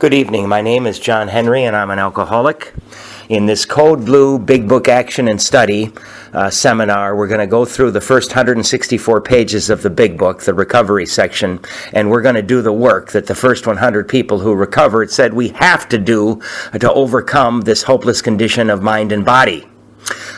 Good evening. My name is John Henry, and I'm an alcoholic. In this Code Blue Big Book Action and Study seminar, we're going to go through the first 164 pages of the Big Book, the recovery section, and we're going to do the work that the first 100 people who recovered said we have to do to overcome this hopeless condition of mind and body.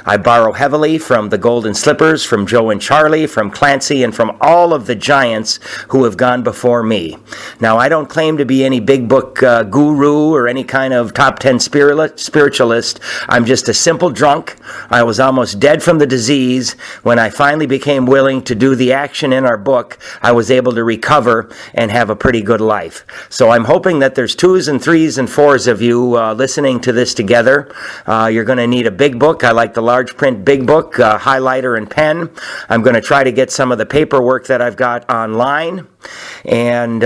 I borrow heavily from the Golden Slippers, from Joe and Charlie, from Clancy, and from all of the giants who have gone before me. Now, I don't claim to be any big book guru or any kind of top 10 spiritualist. I'm just a simple drunk. I was almost dead from the disease. When I finally became willing to do the action in our book, I was able to recover and have a pretty good life. So I'm hoping that there's 2s and 3s and 4s of you listening to this together. You're going to need a big book. I like the large print big book, highlighter and pen. I'm going to try to get some of the paperwork that I've got online. And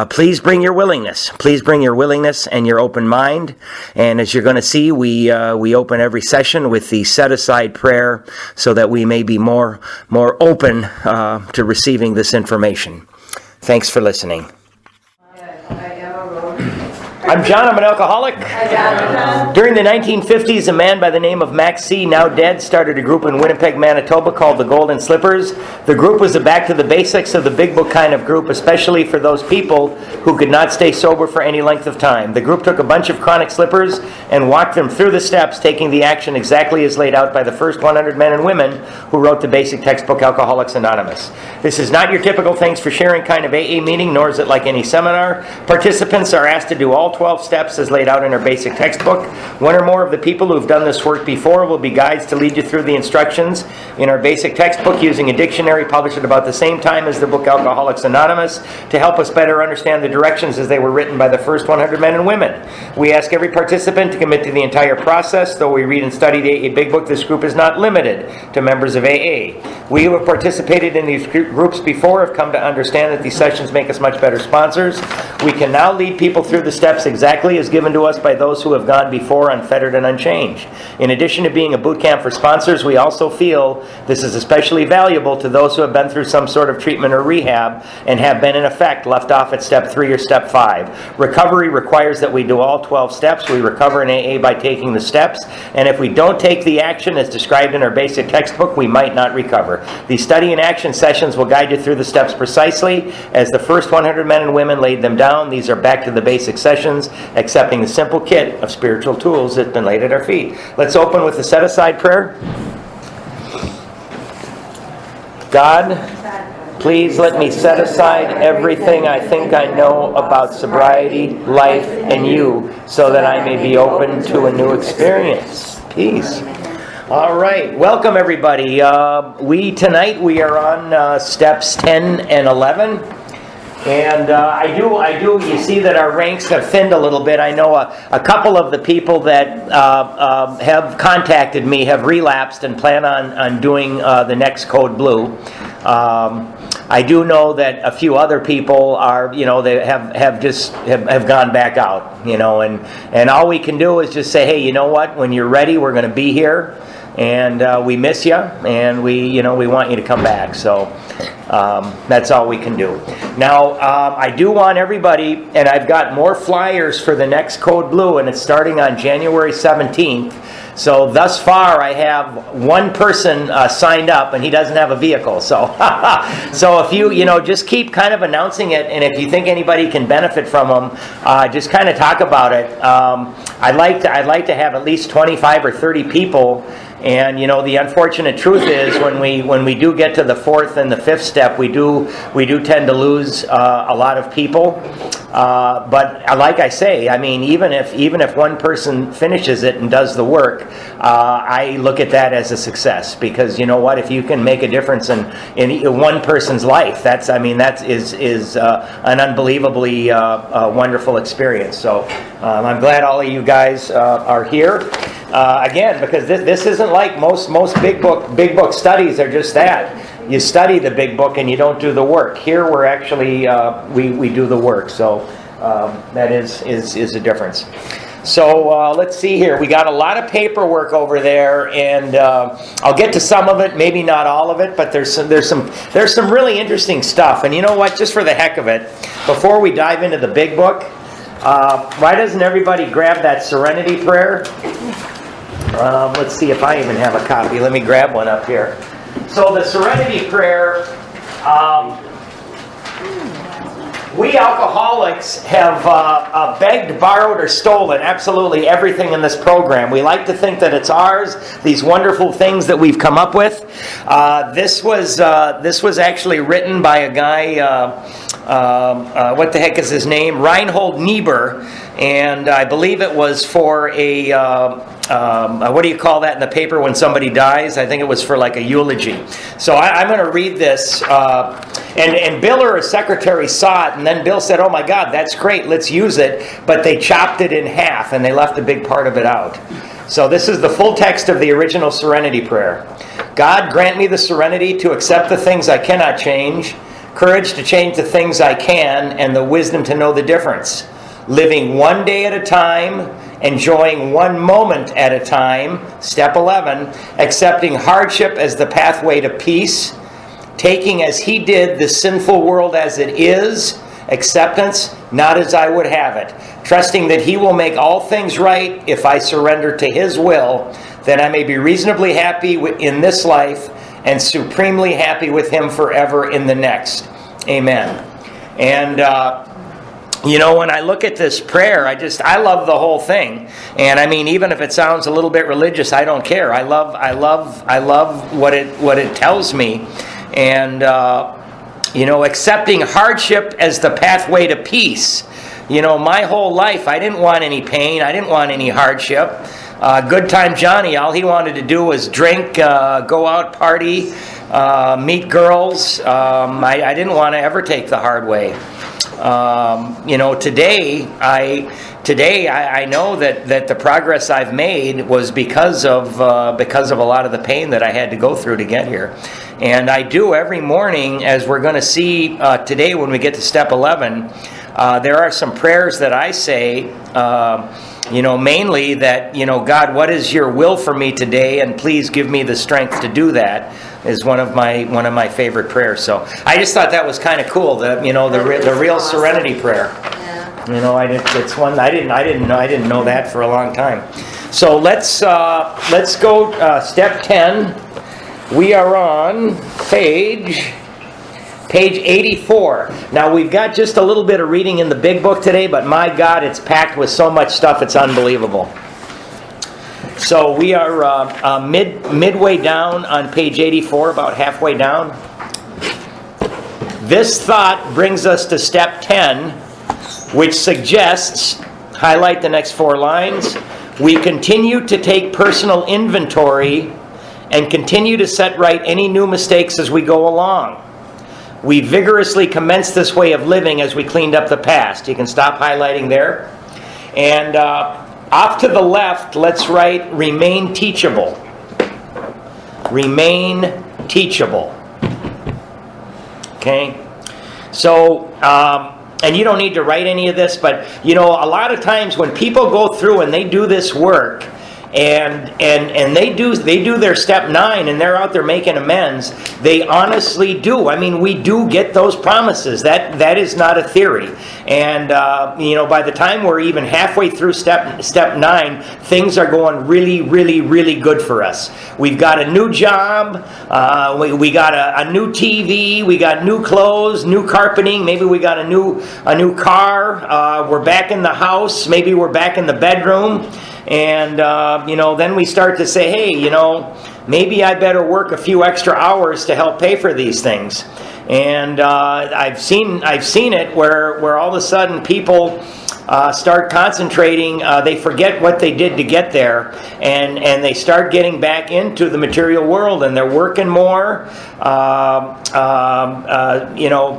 please bring your willingness. Please bring your willingness and your open mind. And as you're going to see, we open every session with the set-aside prayer so that we may be more open to receiving this information. Thanks for listening. I'm John. I'm an alcoholic. During the 1950s, a man by the name of Max C., now dead, started a group in Winnipeg, Manitoba called the Golden Slippers. The group was a back to the basics of the big book kind of group, especially for those people who could not stay sober for any length of time. The group took a bunch of chronic slippers and walked them through the steps, taking the action exactly as laid out by the first 100 men and women who wrote the basic textbook Alcoholics Anonymous. This is not your typical thanks for sharing kind of AA meeting, nor is it like any seminar. Participants are asked to do all 12 steps as laid out in our basic textbook. One or more of the people who have done this work before will be guides to lead you through the instructions in our basic textbook using a dictionary published at about the same time as the book Alcoholics Anonymous to help us better understand the directions as they were written by the first 100 men and women. We ask every participant to commit to the entire process. Though we read and study the AA Big Book, this group is not limited to members of AA. We who have participated in these groups before have come to understand that these sessions make us much better sponsors. We can now lead people through the steps exactly as given to us by those who have gone before, unfettered and unchanged. In addition to being a boot camp for sponsors, we also feel this is especially valuable to those who have been through some sort of treatment or rehab and have been in effect left off at step 3 or step 5. Recovery requires that we do all 12 steps. We recover in AA by taking the steps, and if we don't take the action as described in our basic textbook, we might not recover. These study and action sessions will guide you through the steps precisely as the first 100 men and women laid them down. These are back to the basic sessions, accepting the simple kit of spiritual tools that's been laid at our feet. Let's open with the set-aside prayer. God, please let me set aside everything I think I know about sobriety, life, and you, so that I may be open to a new experience. Peace. All right, welcome everybody. Tonight we are on steps 10 and 11. And I do. You see that our ranks have thinned a little bit. I know a couple of the people that have contacted me have relapsed and plan on doing the next Code Blue. I do know that a few other people are, they have gone back out, and all we can do is just say, hey, you know what? When you're ready, we're going to be here. And we miss you, and we want you to come back. So that's all we can do. Now, I do want everybody, and I've got more flyers for the next Code Blue, and it's starting on January 17th. So thus far, I have one person signed up, and he doesn't have a vehicle. So, so if you just keep kind of announcing it, and if you think anybody can benefit from them, just kind of talk about it. I'd like to have at least 25 or 30 people. And the unfortunate truth is when we do get to the 4th and the 5th step, we do tend to lose a lot of people. But like I say, I mean, even if one person finishes it and does the work, I look at that as a success, because you know what? If you can make a difference in one person's life, that is an unbelievably wonderful experience. So I'm glad all of you guys are here. Again, because this isn't like most big book studies are just that. You study the big book and you don't do the work. Here we're actually we do the work. So that is a difference. So let's see here. We got a lot of paperwork over there, and I'll get to some of it, maybe not all of it, but there's some really interesting stuff. And you know what? Just for the heck of it, before we dive into the big book, Why doesn't everybody grab that serenity prayer? Let's see if I even have a copy. Let me grab one up here. So the serenity prayer, we alcoholics have begged, borrowed, or stolen absolutely everything in this program. We like to think that it's ours, these wonderful things that we've come up with. This was actually written by a guy, what the heck is his name? Reinhold Niebuhr, and I believe it was for a, what do you call that in the paper when somebody dies? I think it was for like a eulogy. So I'm going to read this, and Bill or his secretary saw it, and then Bill said, "Oh my God, that's great, let's use it," but they chopped it in half, and they left a big part of it out. So this is the full text of the original Serenity Prayer. God, grant me the serenity to accept the things I cannot change, courage to change the things I can, and the wisdom to know the difference. Living one day at a time, enjoying one moment at a time, step 11, accepting hardship as the pathway to peace, taking as he did the sinful world as it is, acceptance, not as I would have it, trusting that he will make all things right if I surrender to his will, that I may be reasonably happy in this life and supremely happy with him forever in the next. Amen. And when I look at this prayer, I love the whole thing. And I mean, even if it sounds a little bit religious, I don't care. I love what it tells me. And accepting hardship as the pathway to peace. My whole life, I didn't want any pain. I didn't want any hardship. Good time Johnny, all he wanted to do was drink, go out, party, meet girls. I didn't want to ever take the hard way. Today I know that the progress I've made was because of a lot of the pain that I had to go through to get here. And I do every morning, as we're going to see today when we get to step 11, there are some prayers that I say, mainly that, God, what is your will for me today? And please give me the strength to do that, is one of my favorite prayers. So I just thought that was kind of cool, the real serenity prayer. Yeah. It's one I didn't know that for a long time. So let's go step 10. We are on page 84. Now we've got just a little bit of reading in the big book today, but my God, it's packed with so much stuff, it's unbelievable. So we are midway down on page 84, about halfway down. This thought brings us to step 10, which suggests, highlight the next 4 lines, we continue to take personal inventory and continue to set right any new mistakes as we go along. We vigorously commenced this way of living as we cleaned up the past. You can stop highlighting there. And off to the left, let's write remain teachable. Remain teachable. Okay? So, and you don't need to write any of this, but a lot of times when people go through and they do this work, and they do their step 9 and they're out there making amends, they honestly do. I mean, we do get those promises. That is not a theory. And by the time we're even halfway through step 9, things are going really, really, really good for us. We've got a new job, we got a new TV, we got new clothes, new carpeting, maybe we got a new car, we're back in the house, maybe we're back in the bedroom. And, then we start to say, hey, maybe I better work a few extra hours to help pay for these things. And I've seen it where all of a sudden people start concentrating, they forget what they did to get there, and they start getting back into the material world, and they're working more,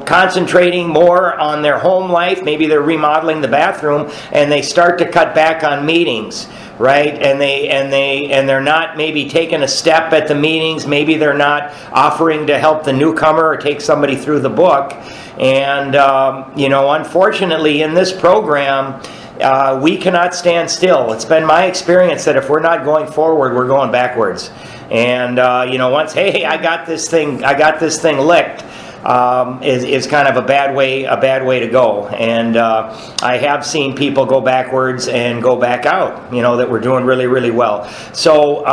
concentrating more on their home life. Maybe they're remodeling the bathroom, and they start to cut back on meetings. Right, and they're not maybe taking a step at the meetings. Maybe they're not offering to help the newcomer or take somebody through the book. And unfortunately, in this program, we cannot stand still. It's been my experience that if we're not going forward, we're going backwards. And once, hey, I got this thing licked. is kind of a bad way to go. And I have seen people go backwards and go back out, that were doing really, really well. So,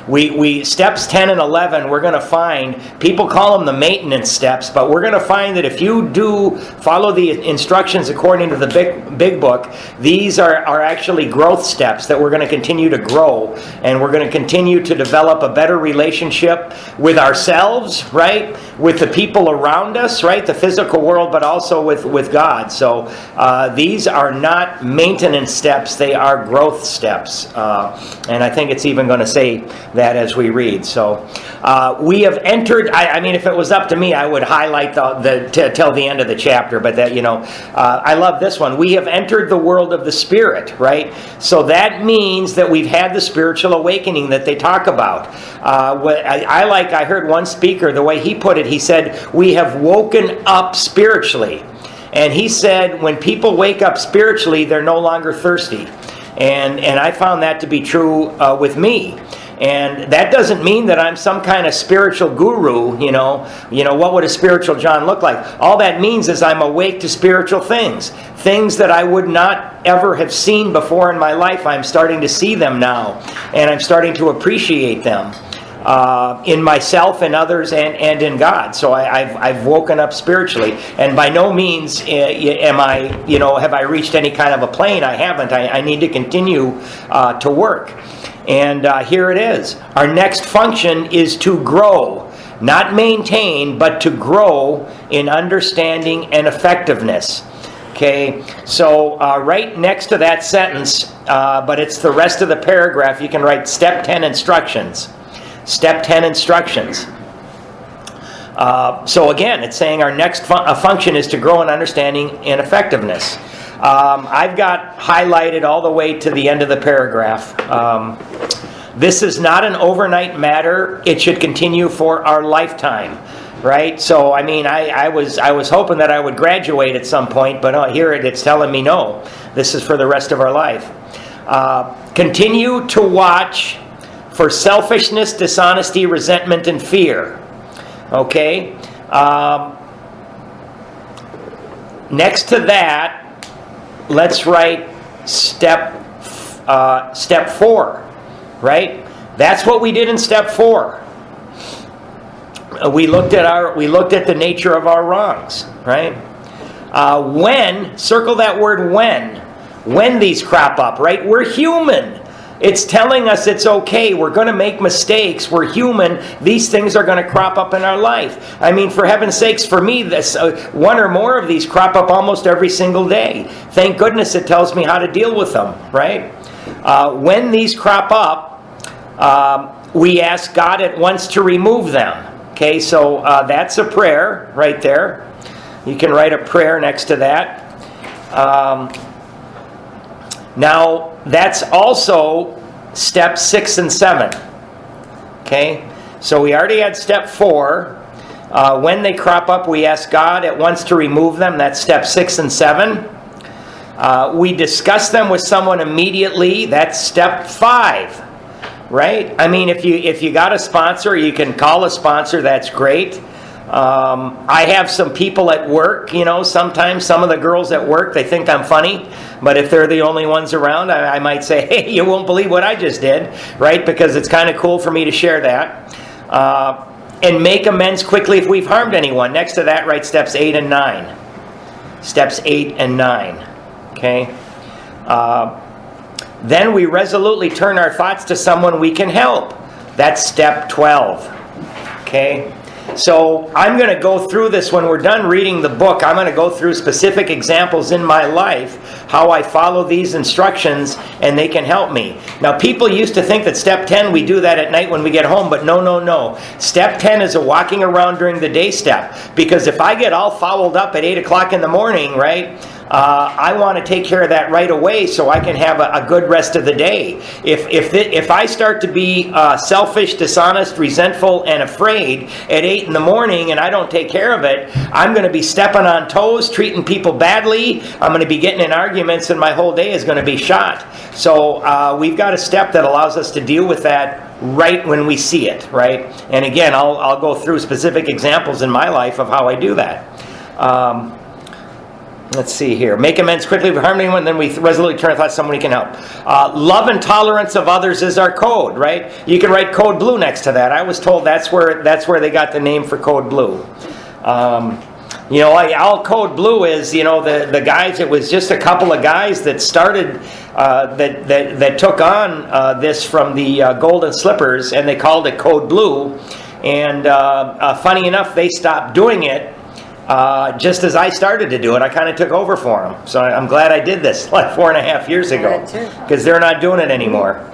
we steps 10 and 11, we're going to find, people call them the maintenance steps, but we're going to find that if you do follow the instructions according to the big book, these are actually growth steps that we're going to continue to grow, and we're going to continue to develop a better relationship with ourselves, right? With the people around us, right? The physical world, but also with God. So these are not maintenance steps, they are growth steps. And I think it's even going to say that as we read. So we have entered, I mean, if it was up to me, I would highlight till the end of the chapter, but that, I love this one. We have entered the world of the Spirit, right? So that means that we've had the spiritual awakening that they talk about. I heard one speaker, the way he put it, he said, we have woken up spiritually. And he said, when people wake up spiritually, they're no longer thirsty. And I found that to be true with me. And that doesn't mean that I'm some kind of spiritual guru, what would a spiritual John look like? All that means is I'm awake to spiritual things that I would not ever have seen before in my life. I'm starting to see them now, and I'm starting to appreciate them in myself and others and in God. So I've woken up spiritually, and by no means have I reached any kind of a plane. I haven't. I need to continue to work. And here it is. Our next function is to grow, not maintain, but to grow in understanding and effectiveness. Okay, so right next to that sentence, but it's the rest of the paragraph, you can write step 10 instructions. Step 10 instructions. So again, it's saying our next function is to grow in understanding and effectiveness. I've got highlighted all the way to the end of the paragraph. This is not an overnight matter. It should continue for our lifetime, right? So, I mean, I was hoping that I would graduate at some point, but here it's telling me no. This is for the rest of our life. Continue to watch for selfishness, dishonesty, resentment, and fear. Okay? Next to that, let's write step 4, right? That's what we did in step 4. We looked at the nature of our wrongs, right? Circle that word when these crop up, right? We're human. It's telling us it's okay. We're going to make mistakes. We're human. These things are going to crop up in our life. I mean, for heaven's sakes, for me, this one or more of these crop up almost every single day. Thank goodness it tells me how to deal with them, right? When these crop up, we ask God at once to remove them. Okay, so that's a prayer right there. You can write a prayer next to that. Now, that's also step 6 and 7. Okay? So we already had step 4. When they crop up, we ask God at once to remove them. That's step 6 and 7. We discuss them with someone immediately. That's step 5. Right? I mean, if you got a sponsor, you can call a sponsor. That's great. I have some people at work, sometimes some of the girls at work, they think I'm funny, but if they're the only ones around, I might say, hey, you won't believe what I just did, right? Because it's kind of cool for me to share that. And make amends quickly if we've harmed anyone. Next to that, write steps 8 and 9. Steps 8 and 9. Okay? Then we resolutely turn our thoughts to someone we can help. That's step 12. Okay? So I'm going to go through this when we're done reading the book. I'm going to go through specific examples in my life, how I follow these instructions, and they can help me. Now, people used to think that step 10, we do that at night when we get home, but no. Step 10 is a walking around during the day step. Because if I get all fouled up at 8 o'clock in the morning, right, I want to take care of that right away so I can have a good rest of the day. If I start to be selfish, dishonest, resentful, and afraid at 8 in the morning and I don't take care of it, I'm going to be stepping on toes, treating people badly. I'm going to be getting in arguments, and my whole day is going to be shot. So we've got a step that allows us to deal with that right when we see it, right? And again, I'll go through specific examples in my life of how I do that. Let's see here. Make amends quickly for harming anyone, then we resolutely turn our thoughts to someone we can help. Love and tolerance of others is our code, right? You can write code blue next to that. I was told that's where they got the name for code blue. All code blue is, the guys, it was just a couple of guys that started, that took on this from the Golden Slippers, and they called it code blue. And funny enough, they stopped doing it just as I started to do it. I kind of took over for them. So I'm glad I did this like 4.5 years ago, because they're not doing it anymore.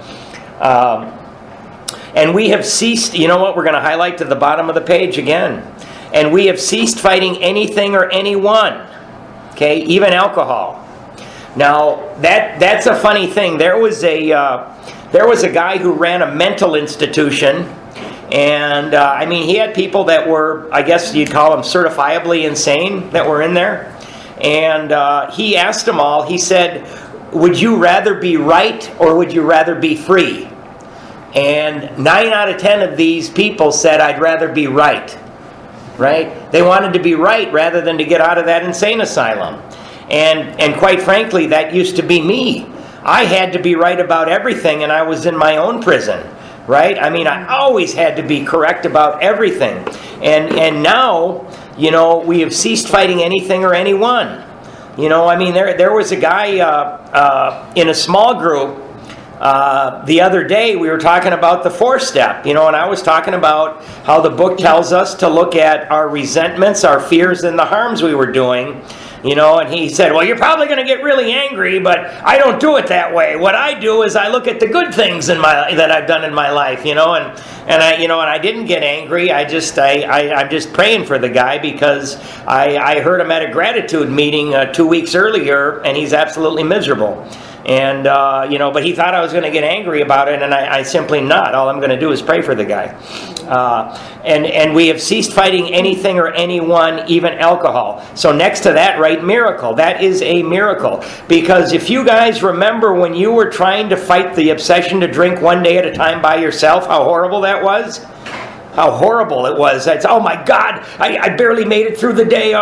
And we have ceased, you know what, we're going to highlight to the bottom of the page again. And we have ceased fighting anything or anyone, okay, even alcohol. Now, that's a funny thing. There was a guy who ran a mental institution, and he had people that were, I guess you'd call them certifiably insane that were in there. And he asked them all, he said, would you rather be right or would you rather be free? And 9 out of 10 of these people said, I'd rather be right. Right? They wanted to be right rather than to get out of that insane asylum. And quite frankly, that used to be me. I had to be right about everything, and I was in my own prison. Right? I always had to be correct about everything. And now, we have ceased fighting anything or anyone. There was a guy in a small group the other day. We were talking about the 4-step, and I was talking about how the book tells us to look at our resentments, our fears, and the harms we were doing. And he said, well, you're probably going to get really angry, but I don't do it that way. What I do is I look at the good things that I've done in my life, and I didn't get angry. I'm just praying for the guy, because I heard him at a gratitude meeting 2 weeks earlier, and he's absolutely miserable. And, but he thought I was going to get angry about it, and I simply not. All I'm going to do is pray for the guy. And we have ceased fighting anything or anyone, even alcohol. So next to that, write miracle. That is a miracle. Because if you guys remember when you were trying to fight the obsession to drink one day at a time by yourself, how horrible that was? How horrible it was. It's, oh my God, I barely made it through the day.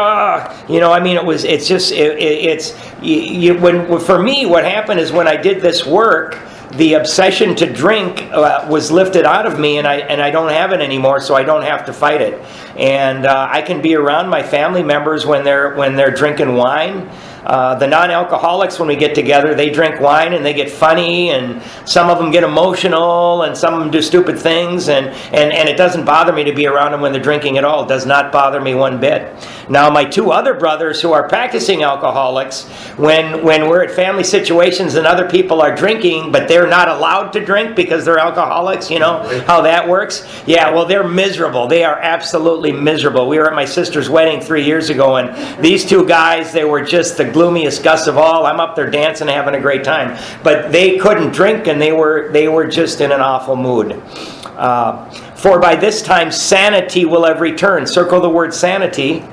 For me, what happened is when I did this work, the obsession to drink was lifted out of me, and I don't have it anymore, so I don't have to fight it. And I can be around my family members when they're drinking wine. The non-alcoholics, when we get together, they drink wine and they get funny, and some of them get emotional, and some of them do stupid things, and it doesn't bother me to be around them when they're drinking at all. It does not bother me one bit. Now, my 2 other brothers who are practicing alcoholics, when we're at family situations and other people are drinking, but they're not allowed to drink because they're alcoholics, how that works? Yeah, well, they're miserable. They are absolutely miserable. We were at my sister's wedding 3 years ago, and these 2 guys, they were just the gloomiest Gus of all. I'm up there dancing, having a great time, but they couldn't drink, and they were just in an awful mood. For by this time sanity will have returned. Circle the word sanity.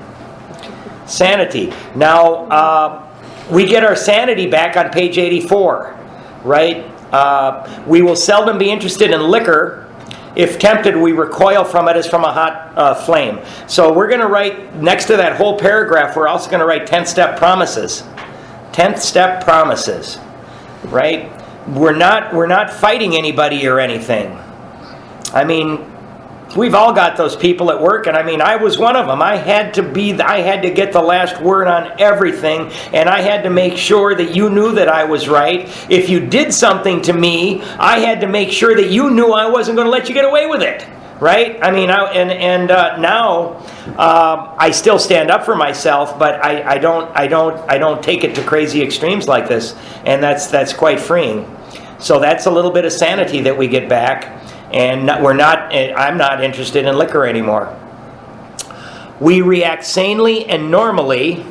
Sanity. Now we get our sanity back on page 84, right? We will seldom be interested in liquor. If tempted, we recoil from it as from a hot flame. So we're going to write, next to that whole paragraph, we're also going to write 10th step promises. 10th step promises, right? We're not fighting anybody or anything. We've all got those people at work, and I was one of them. I had to get the last word on everything, and I had to make sure that you knew that I was right. If you did something to me, I had to make sure that you knew I wasn't going to let you get away with it. Right? Now I still stand up for myself, but I don't take it to crazy extremes like this, and that's quite freeing. So that's a little bit of sanity that we get back. And I'm not interested in liquor anymore. We react sanely and normally,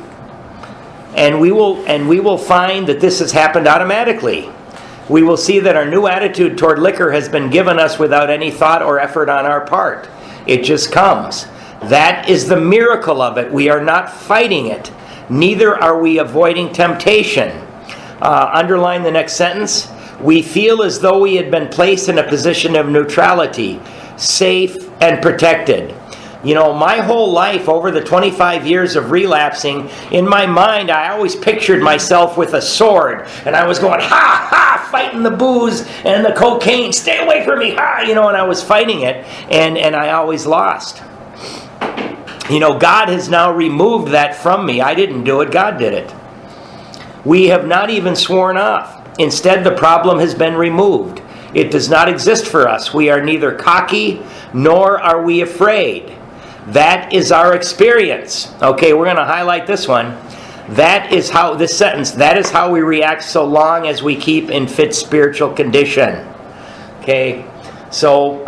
and we will find that this has happened automatically. We will see that our new attitude toward liquor has been given us without any thought or effort on our part. It just comes. That is the miracle of it. We are not fighting it. Neither are we avoiding temptation. Underline the next sentence. We feel as though we had been placed in a position of neutrality, safe and protected. You know, my whole life, over the 25 years of relapsing, in my mind, I always pictured myself with a sword. And I was going, ha, ha, fighting the booze and the cocaine. Stay away from me, ha, you know, and I was fighting it. And I always lost. You know, God has now removed that from me. I didn't do it. God did it. We have not even sworn off. Instead, the problem has been removed. It does not exist for us. We are neither cocky nor are we afraid. That is our experience. Okay, we're going to highlight this one. That is how, this sentence, that is how we react so long as we keep in fit spiritual condition. Okay, so,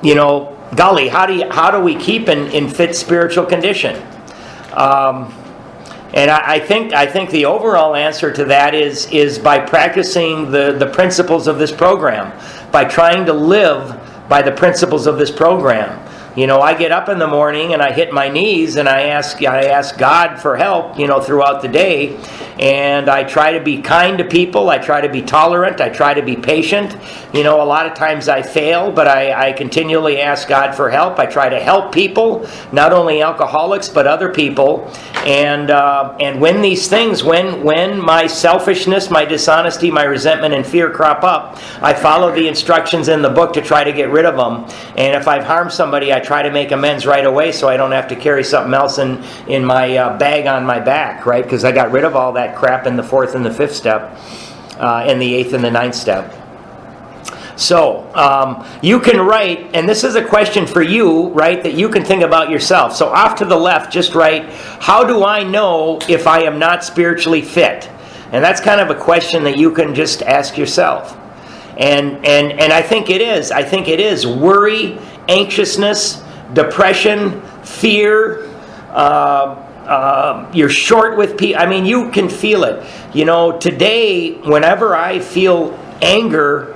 you know, golly, how do we keep in fit spiritual condition? And I think the overall answer to that is by practicing the principles of this program, by trying to live by the principles of this program. You know, I get up in the morning and I hit my knees and I ask God for help, you know, throughout the day. And I try to be kind to people. I try to be tolerant. I try to be patient. You know, a lot of times I fail, but I continually ask God for help. I try to help people, not only alcoholics, but other people. And when these things, when my selfishness, my dishonesty, my resentment, and fear crop up, I follow the instructions in the book to try to get rid of them. And if I've harmed somebody, I try to make amends right away so I don't have to carry something else in my bag on my back, right? Because I got rid of all that crap in the 4th and the 5th step, and the 8th and the 9th step. So, you can write, and this is a question for you, right, that you can think about yourself. So off to the left, just write, how do I know if I am not spiritually fit? And that's kind of a question that you can just ask yourself. And I think it is. I think it is worry, anxiousness, depression, fear. You're short with people. I mean, you can feel it. You know, today, whenever I feel anger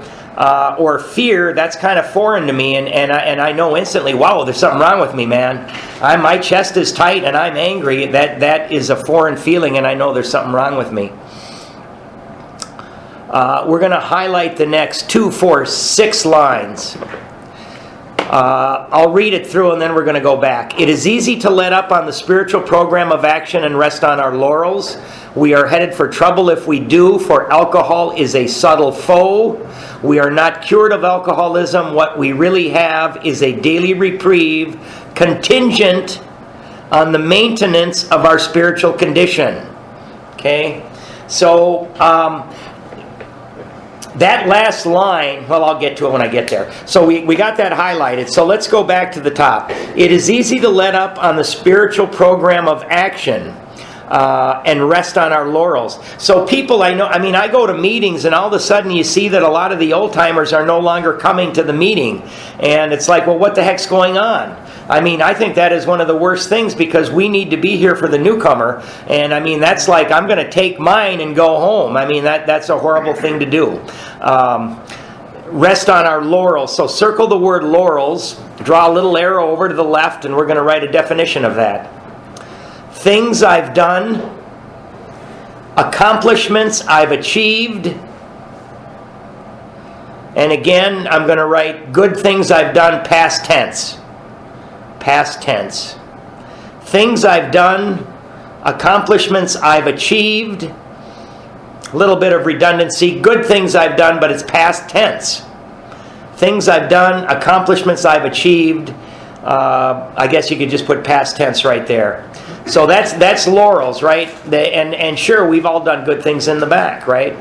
or fear, that's kind of foreign to me, and I know instantly, wow, there's something wrong with me, man. My chest is tight and I'm angry. That is a foreign feeling, and I know there's something wrong with me. We're going to highlight the next 2, 4, 6 lines. I'll read it through and then we're going to go back. It is easy to let up on the spiritual program of action and rest on our laurels. We are headed for trouble if we do, for alcohol is a subtle foe. We are not cured of alcoholism. What we really have is a daily reprieve contingent on the maintenance of our spiritual condition. Okay? So, that last line, well, I'll get to it when I get there. So we got that highlighted. So let's go back to the top. It is easy to let up on the spiritual program of action and rest on our laurels. So people I know, I mean, I go to meetings and all of a sudden you see that a lot of the old timers are no longer coming to the meeting. And it's like, well, what the heck's going on? I mean, I think that is one of the worst things because we need to be here for the newcomer. And I mean, that's like, I'm going to take mine and go home. I mean, that's a horrible thing to do. Rest on our laurels. So circle the word laurels, draw a little arrow over to the left, and we're going to write a definition of that. Things I've done, accomplishments I've achieved, and again, I'm going to write good things I've done, past tense. Past tense. Things I've done, accomplishments I've achieved, a little bit of redundancy, good things I've done, but it's past tense. Things I've done, accomplishments I've achieved, I guess you could just put past tense right there. So that's laurels, right? And sure, we've all done good things in the back, right?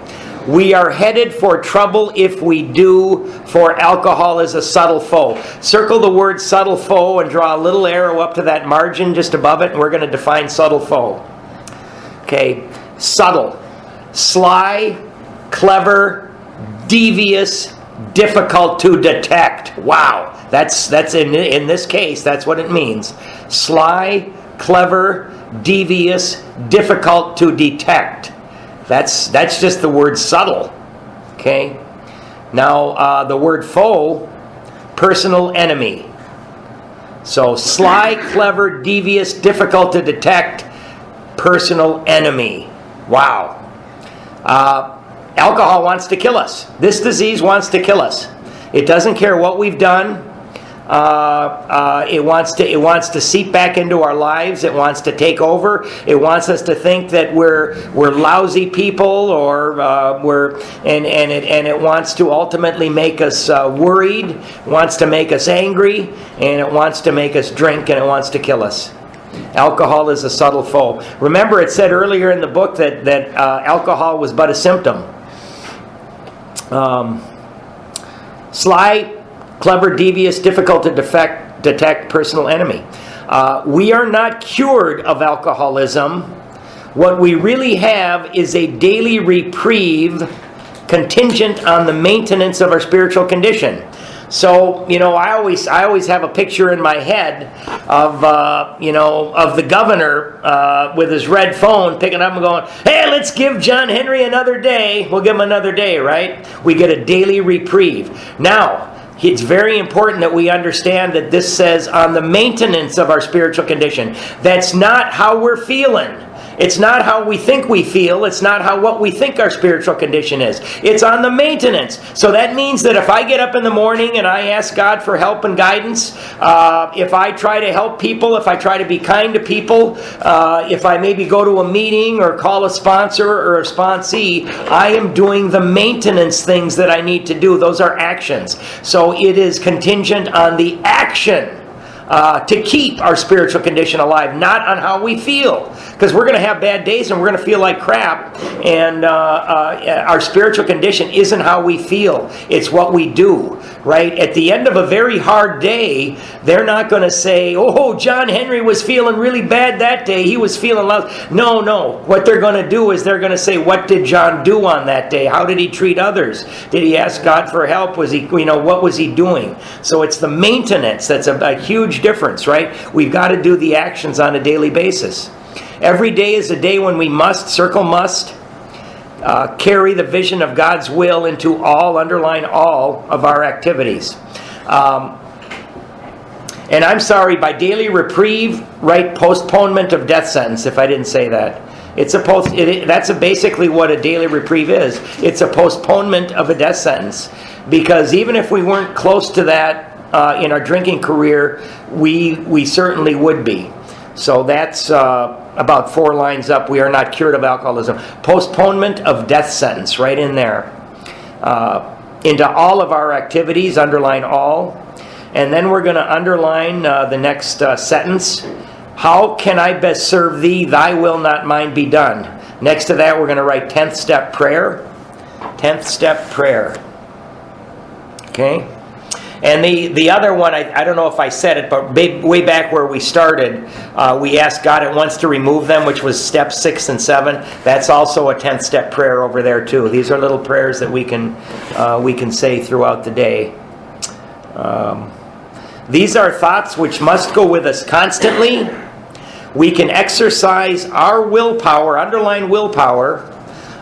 We are headed for trouble if we do, for alcohol is a subtle foe. Circle the word subtle foe and draw a little arrow up to that margin just above it, and we're going to define subtle foe. Okay, subtle. Sly, clever, devious, difficult to detect. Wow, that's in this case, that's what it means. Sly, clever, devious, difficult to detect. That's just the word subtle. Okay? Now, the word foe, personal enemy. So, sly, clever, devious, difficult to detect, personal enemy. Wow. Alcohol wants to kill us. This disease wants to kill us. It doesn't care what we've done. It wants to seep back into our lives. It wants to take over. It wants us to think that we're lousy people, or it wants to ultimately make us worried. It wants to make us angry, and it wants to make us drink, and it wants to kill us. Alcohol is a subtle foe. Remember, it said earlier in the book that alcohol was but a symptom. Sly, clever, devious, difficult to detect personal enemy. We are not cured of alcoholism. What we really have is a daily reprieve contingent on the maintenance of our spiritual condition. So, I always have a picture in my head of the governor with his red phone picking up and going, "Hey, let's give John Henry another day." We'll give him another day, right? We get a daily reprieve. Now, it's very important that we understand that this says on the maintenance of our spiritual condition. That's not how we're feeling. It's not how we think we feel. It's not what we think our spiritual condition is. It's on the maintenance. So that means that if I get up in the morning and I ask God for help and guidance, if I try to help people, if I try to be kind to people, if I maybe go to a meeting or call a sponsor or a sponsee, I am doing the maintenance things that I need to do. Those are actions. So it is contingent on the action to keep our spiritual condition alive, not on how we feel. Because we're going to have bad days and we're going to feel like crap. And our spiritual condition isn't how we feel. It's what we do, right? At the end of a very hard day, they're not going to say, "Oh, John Henry was feeling really bad that day. He was feeling lousy." No. What they're going to do is they're going to say, "What did John do on that day? How did he treat others? Did he ask God for help? Was he, what was he doing?" So it's the maintenance that's a huge difference, right? We've got to do the actions on a daily basis. Every day is a day when we must carry the vision of God's will into underline all of our activities. And I'm sorry, by daily reprieve, write postponement of death sentence, if I didn't say that. That's basically what a daily reprieve is. It's a postponement of a death sentence. Because even if we weren't close to that in our drinking career, we certainly would be. So that's about 4 lines up. We are not cured of alcoholism. Postponement of death sentence, right in there. Into all of our activities, underline all. And then we're going to underline the next sentence. How can I best serve thee? Thy will, not mine, be done. Next to that, we're going to write 10th step prayer. 10th step prayer. Okay? And the other one, I don't know if I said it, but way back where we started, we asked God at once to remove them, which was steps 6 and 7. That's also a 10th step prayer over there too. These are little prayers that we can say throughout the day. These are thoughts which must go with us constantly. We can exercise our willpower, underline willpower,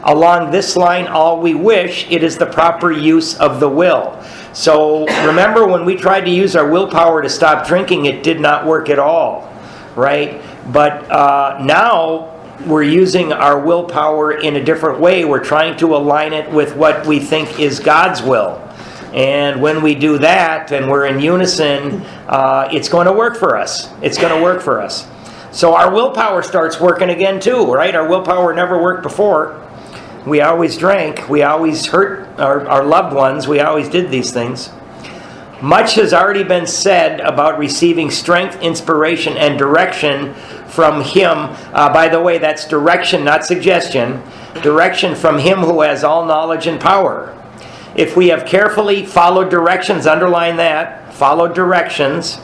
along this line all we wish. It is the proper use of the will. So remember, when we tried to use our willpower to stop drinking, it did not work at all, right? But now we're using our willpower in a different way. We're trying to align it with what we think is God's will. And when we do that and we're in unison, it's going to work for us. It's going to work for us. So our willpower starts working again too, right? Our willpower never worked before. We always drank. We always hurt our loved ones. We always did these things. Much has already been said about receiving strength, inspiration, and direction from Him. By the way, that's direction, not suggestion. Direction from Him who has all knowledge and power. If we have carefully followed directions, underline that, followed directions,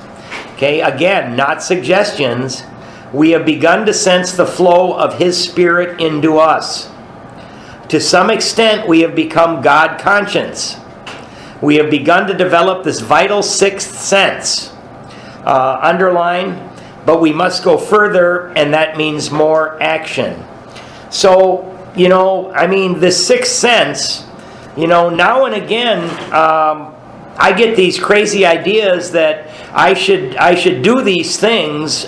okay, again, not suggestions, we have begun to sense the flow of His Spirit into us. To some extent, we have become God conscious. We have begun to develop this vital sixth sense. Underline, but we must go further, and that means more action. So, this sixth sense, now and again, I get these crazy ideas that I should do these things,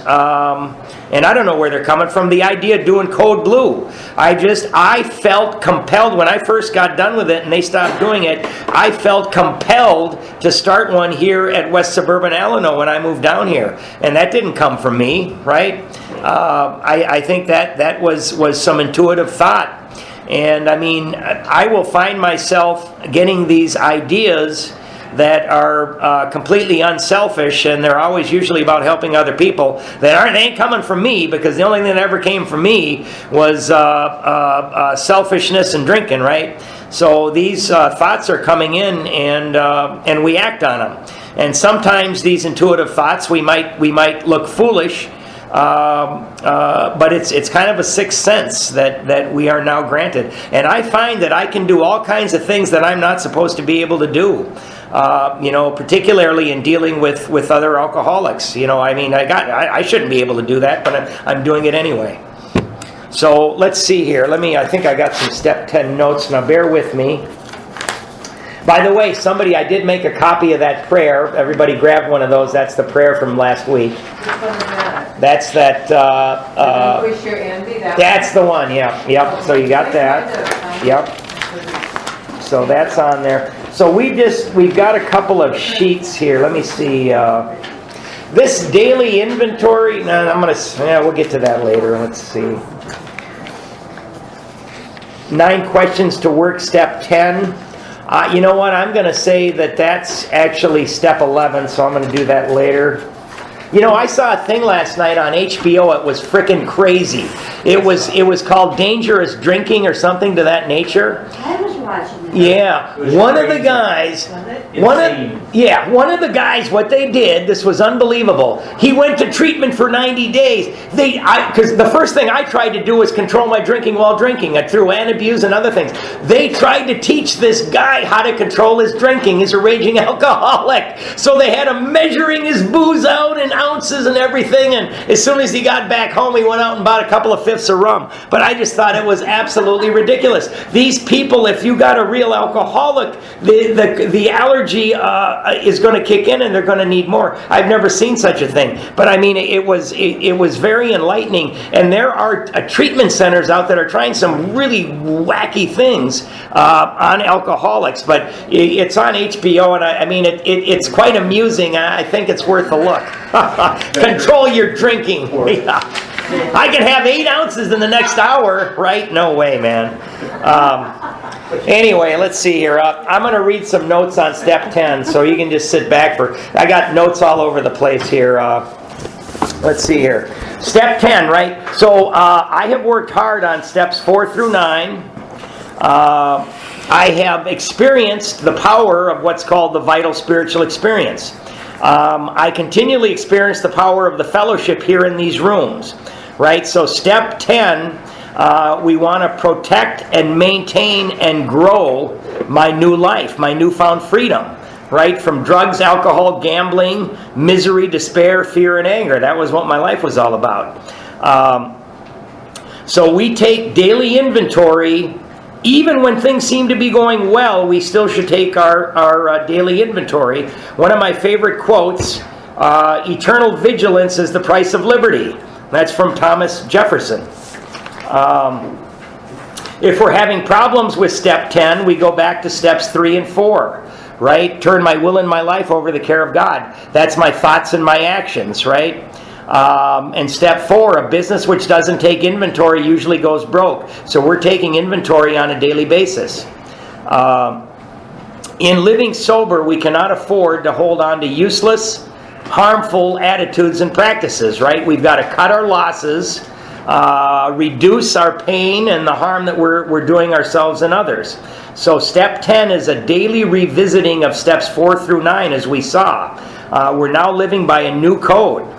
And I don't know where they're coming from. The idea of doing Code Blue. I felt compelled when I first got done with it and they stopped doing it. I felt compelled to start one here at West Suburban Alano when I moved down here. And that didn't come from me, right? I think that was some intuitive thought. And I mean, I will find myself getting these ideas that are completely unselfish, and they're always usually about helping other people. They ain't coming from me, because the only thing that ever came from me was selfishness and drinking, right? So these thoughts are coming in, and we act on them. And sometimes these intuitive thoughts, we might look foolish, but it's kind of a sixth sense that we are now granted. And I find that I can do all kinds of things that I'm not supposed to be able to do. Particularly in dealing with other alcoholics. I mean, I shouldn't be able to do that, but I'm doing it anyway. So let's see here. I think I got some step 10 notes. Now bear with me. By the way, I did make a copy of that prayer. Everybody grab one of those. That's the prayer from last week. That's that. That's the one. Yep. So you got that. Yep. So that's on there. So we've got a couple of sheets here. Let me see. This daily inventory. No, we'll get to that later. Let's see. 9 questions to work, step 10. You know what? I'm going to say that's actually step 11, so I'm going to do that later. I saw a thing last night on HBO. It was frickin' crazy. It was called Dangerous Drinking or something to that nature. I was watching it. Yeah, one of the guys, what they did, this was unbelievable. He went to treatment for 90 days. Because the first thing I tried to do was control my drinking while drinking. Through Antabuse and other things. They tried to teach this guy how to control his drinking. He's a raging alcoholic. So they had him measuring his booze out in ounces and everything. And as soon as he got back home, he went out and bought a couple of fifths of rum. But I just thought it was absolutely ridiculous. These people, if you got a real alcoholic, the allergy is going to kick in and they're going to need more. I've never seen such a thing. But I mean, it was very enlightening. And there are treatment centers out that are trying some really wacky things on alcoholics. But it's on HBO, and I mean, it's quite amusing. I think it's worth a look. Control your drinking. I can have 8 ounces in the next hour, right? No way, man. Anyway, let's see here. I'm going to read some notes on step 10, so you can just sit back I got notes all over the place here. Let's see here. Step 10, right? So I have worked hard on steps 4 through 9. I have experienced the power of what's called the vital spiritual experience. I continually experience the power of the fellowship here in these rooms, right? So step 10, we want to protect and maintain and grow my new life, my newfound freedom, right? From drugs, alcohol, gambling, misery, despair, fear, and anger. That was what my life was all about. So we take daily inventory. Even when things seem to be going well, we still should take our daily inventory. One of my favorite quotes, eternal vigilance is the price of liberty. That's from Thomas Jefferson. If we're having problems with step 10, we go back to steps 3 and 4, right? Turn my will and my life over to the care of God. That's my thoughts and my actions, right? And step 4, a business which doesn't take inventory usually goes broke. So we're taking inventory on a daily basis. In living sober, we cannot afford to hold on to useless, harmful attitudes and practices, right? We've got to cut our losses, reduce our pain and the harm that we're doing ourselves and others. So step 10 is a daily revisiting of steps 4 through 9, as we saw. We're now living by a new code.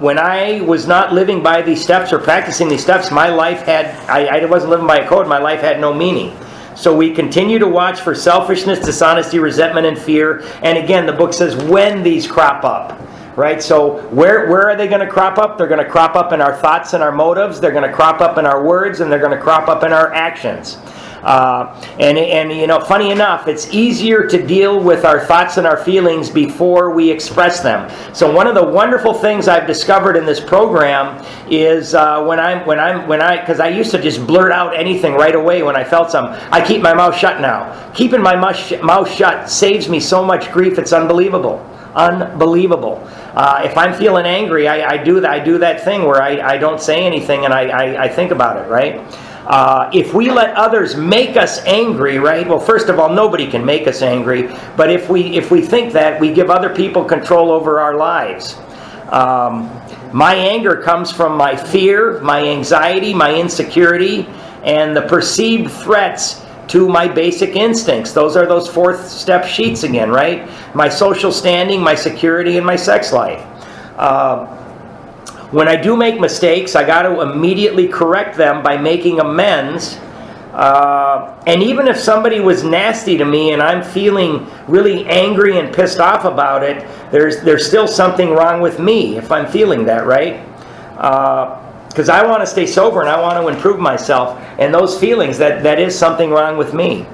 When I was not living by these steps or practicing these steps, my life I wasn't living by a code, my life had no meaning. So we continue to watch for selfishness, dishonesty, resentment, and fear. And again, the book says when these crop up, right? So where are they going to crop up? They're going to crop up in our thoughts and our motives. They're going to crop up in our words, and they're going to crop up in our actions. And you know, funny enough, it's easier to deal with our thoughts and our feelings before we express them. So one of the wonderful things I've discovered in this program is because I used to just blurt out anything right away when I felt something. I keep my mouth shut now. Keeping my mouth shut saves me so much grief. It's unbelievable. Unbelievable. If I'm feeling angry, I do that thing where I don't say anything and I think about it, right? If we let others make us angry, right? Well, first of all, nobody can make us angry. But if we think that, we give other people control over our lives. My anger comes from my fear, my anxiety, my insecurity, and the perceived threats to my basic instincts. Those are those 4th step sheets again, right? My social standing, my security, and my sex life. When I do make mistakes, I got to immediately correct them by making amends. And even if somebody was nasty to me and I'm feeling really angry and pissed off about it, there's still something wrong with me if I'm feeling that, right? Because I want to stay sober and I want to improve myself. And those feelings, that is something wrong with me.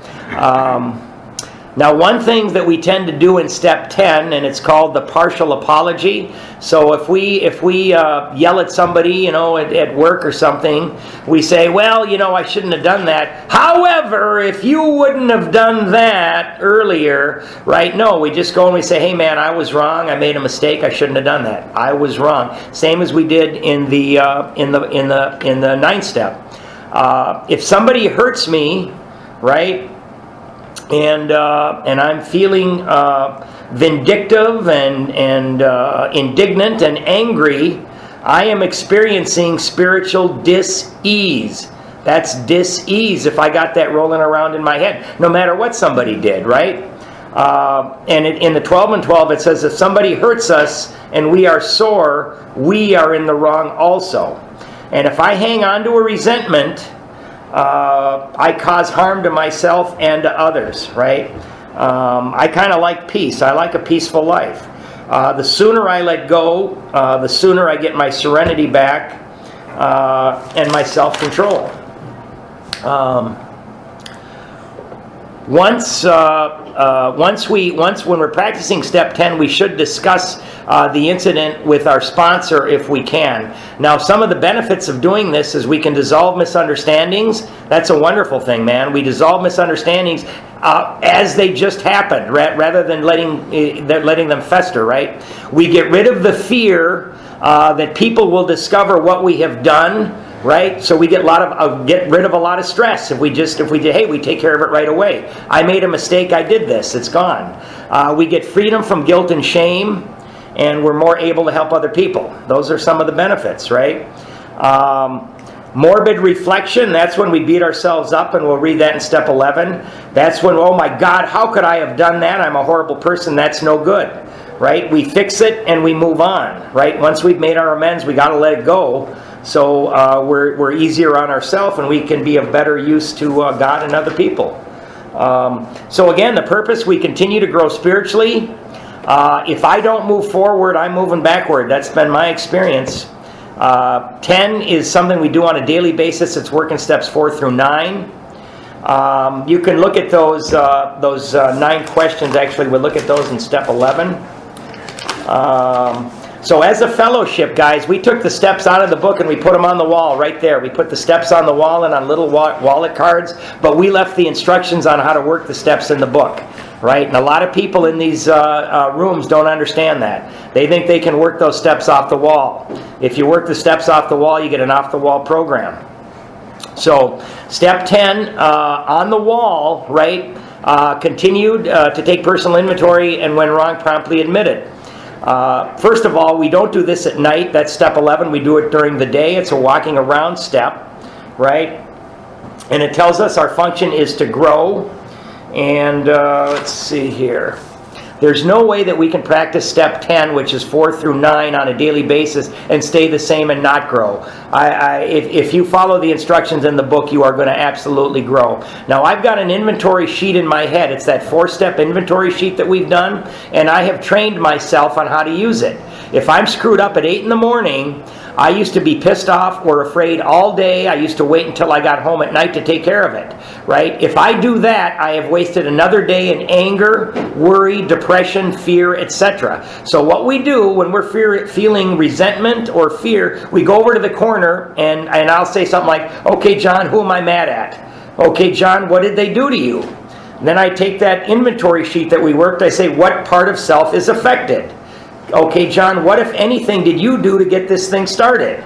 Now, one thing that we tend to do in step 10, and it's called the partial apology. So if we yell at somebody, you know, at work or something, we say, well, you know, I shouldn't have done that. However, if you wouldn't have done that earlier, right? No, we just go and we say, hey, man, I was wrong. I made a mistake. I shouldn't have done that. I was wrong. Same as we did in the 9th step. If somebody hurts me, right? And I'm feeling vindictive and indignant and angry, I am experiencing spiritual dis-ease. That's dis-ease if I got that rolling around in my head, no matter what somebody did, right? And in the 12 and 12 it says if somebody hurts us and we are sore, we are in the wrong also. And if I hang on to a resentment, I cause harm to myself and to others, right? I kind of like peace. I like a peaceful life. The sooner I let go, the sooner I get my serenity back and my self-control. When we're practicing step 10, we should discuss the incident with our sponsor if we can. Now, some of the benefits of doing this is we can dissolve misunderstandings. That's a wonderful thing, man. We dissolve misunderstandings as they just happened, rather than letting them fester, right? We get rid of the fear that people will discover what we have done. Right, so we get rid of a lot of stress if we take care of it right away. I made a mistake. I did this. It's gone. We get freedom from guilt and shame, and we're more able to help other people. Those are some of the benefits, right? Morbid reflection. That's when we beat ourselves up, and we'll read that in step 11. That's when, oh my God, how could I have done that? I'm a horrible person. That's no good. Right? We fix it and we move on. Right? Once we've made our amends, we got to let it go. So we're easier on ourselves and we can be of better use to God and other people. So again, the purpose, we continue to grow spiritually. If I don't move forward, I'm moving backward. That's been my experience. 10 is something we do on a daily basis. It's working steps 4 through 9. You can look at those 9 questions. Actually, we'll look at those in step 11. So as a fellowship, guys, we took the steps out of the book and we put them on the wall right there. We put the steps on the wall and on little wallet cards, but we left the instructions on how to work the steps in the book, right? And a lot of people in these rooms don't understand that. They think they can work those steps off the wall. If you work the steps off the wall, you get an off-the-wall program. So step 10, on the wall, right, continued to take personal inventory and when wrong, promptly admit it. First of all, we don't do this at night. That's step 11. We do it during the day. It's a walking around step, right? And it tells us our function is to grow. And let's see here. There's no way that we can practice step 10, which is 4 through 9 on a daily basis, and stay the same and not grow. If you follow the instructions in the book, you are going to absolutely grow. Now, I've got an inventory sheet in my head. It's that 4-step inventory sheet that we've done, and I have trained myself on how to use it. If I'm screwed up at 8 in the morning, I used to be pissed off or afraid all day. I used to wait until I got home at night to take care of it, right? If I do that, I have wasted another day in anger, worry, depression, fear, etc. So what we do when we're feeling resentment or fear, we go over to the corner and I'll say something like, okay, John, who am I mad at? Okay, John, what did they do to you? Then I take that inventory sheet that we worked, I say, what part of self is affected? Okay, John, what, if anything, did you do to get this thing started?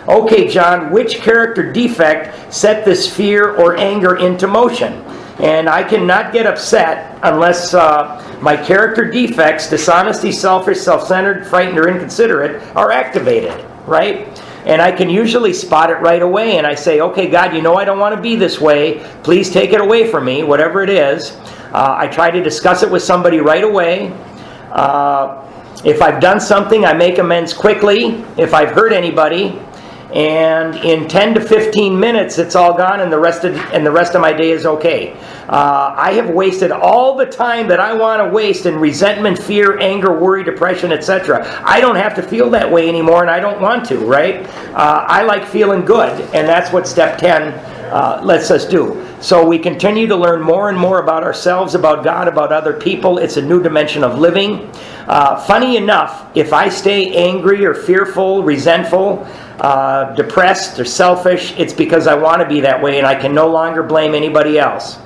Okay, John, which character defect set this fear or anger into motion? And I cannot get upset unless my character defects, dishonesty, selfish, self-centered, frightened, or inconsiderate, are activated, right? And I can usually spot it right away, and I say, okay, God, you know I don't want to be this way. Please take it away from me, whatever it is. I try to discuss it with somebody right away. If I've done something, I make amends quickly if I've hurt anybody. And in 10 to 15 minutes, it's all gone, and the rest of my day is okay. I have wasted all the time that I want to waste in resentment, fear, anger, worry, depression, etc. I don't have to feel that way anymore, and I don't want to, right? I like feeling good, and that's what step 10 lets us do. So we continue to learn more and more about ourselves, about God, about other people. It's a new dimension of living. Funny enough, if I stay angry or fearful, resentful, depressed or selfish, it's because I want to be that way, and I can no longer blame anybody else,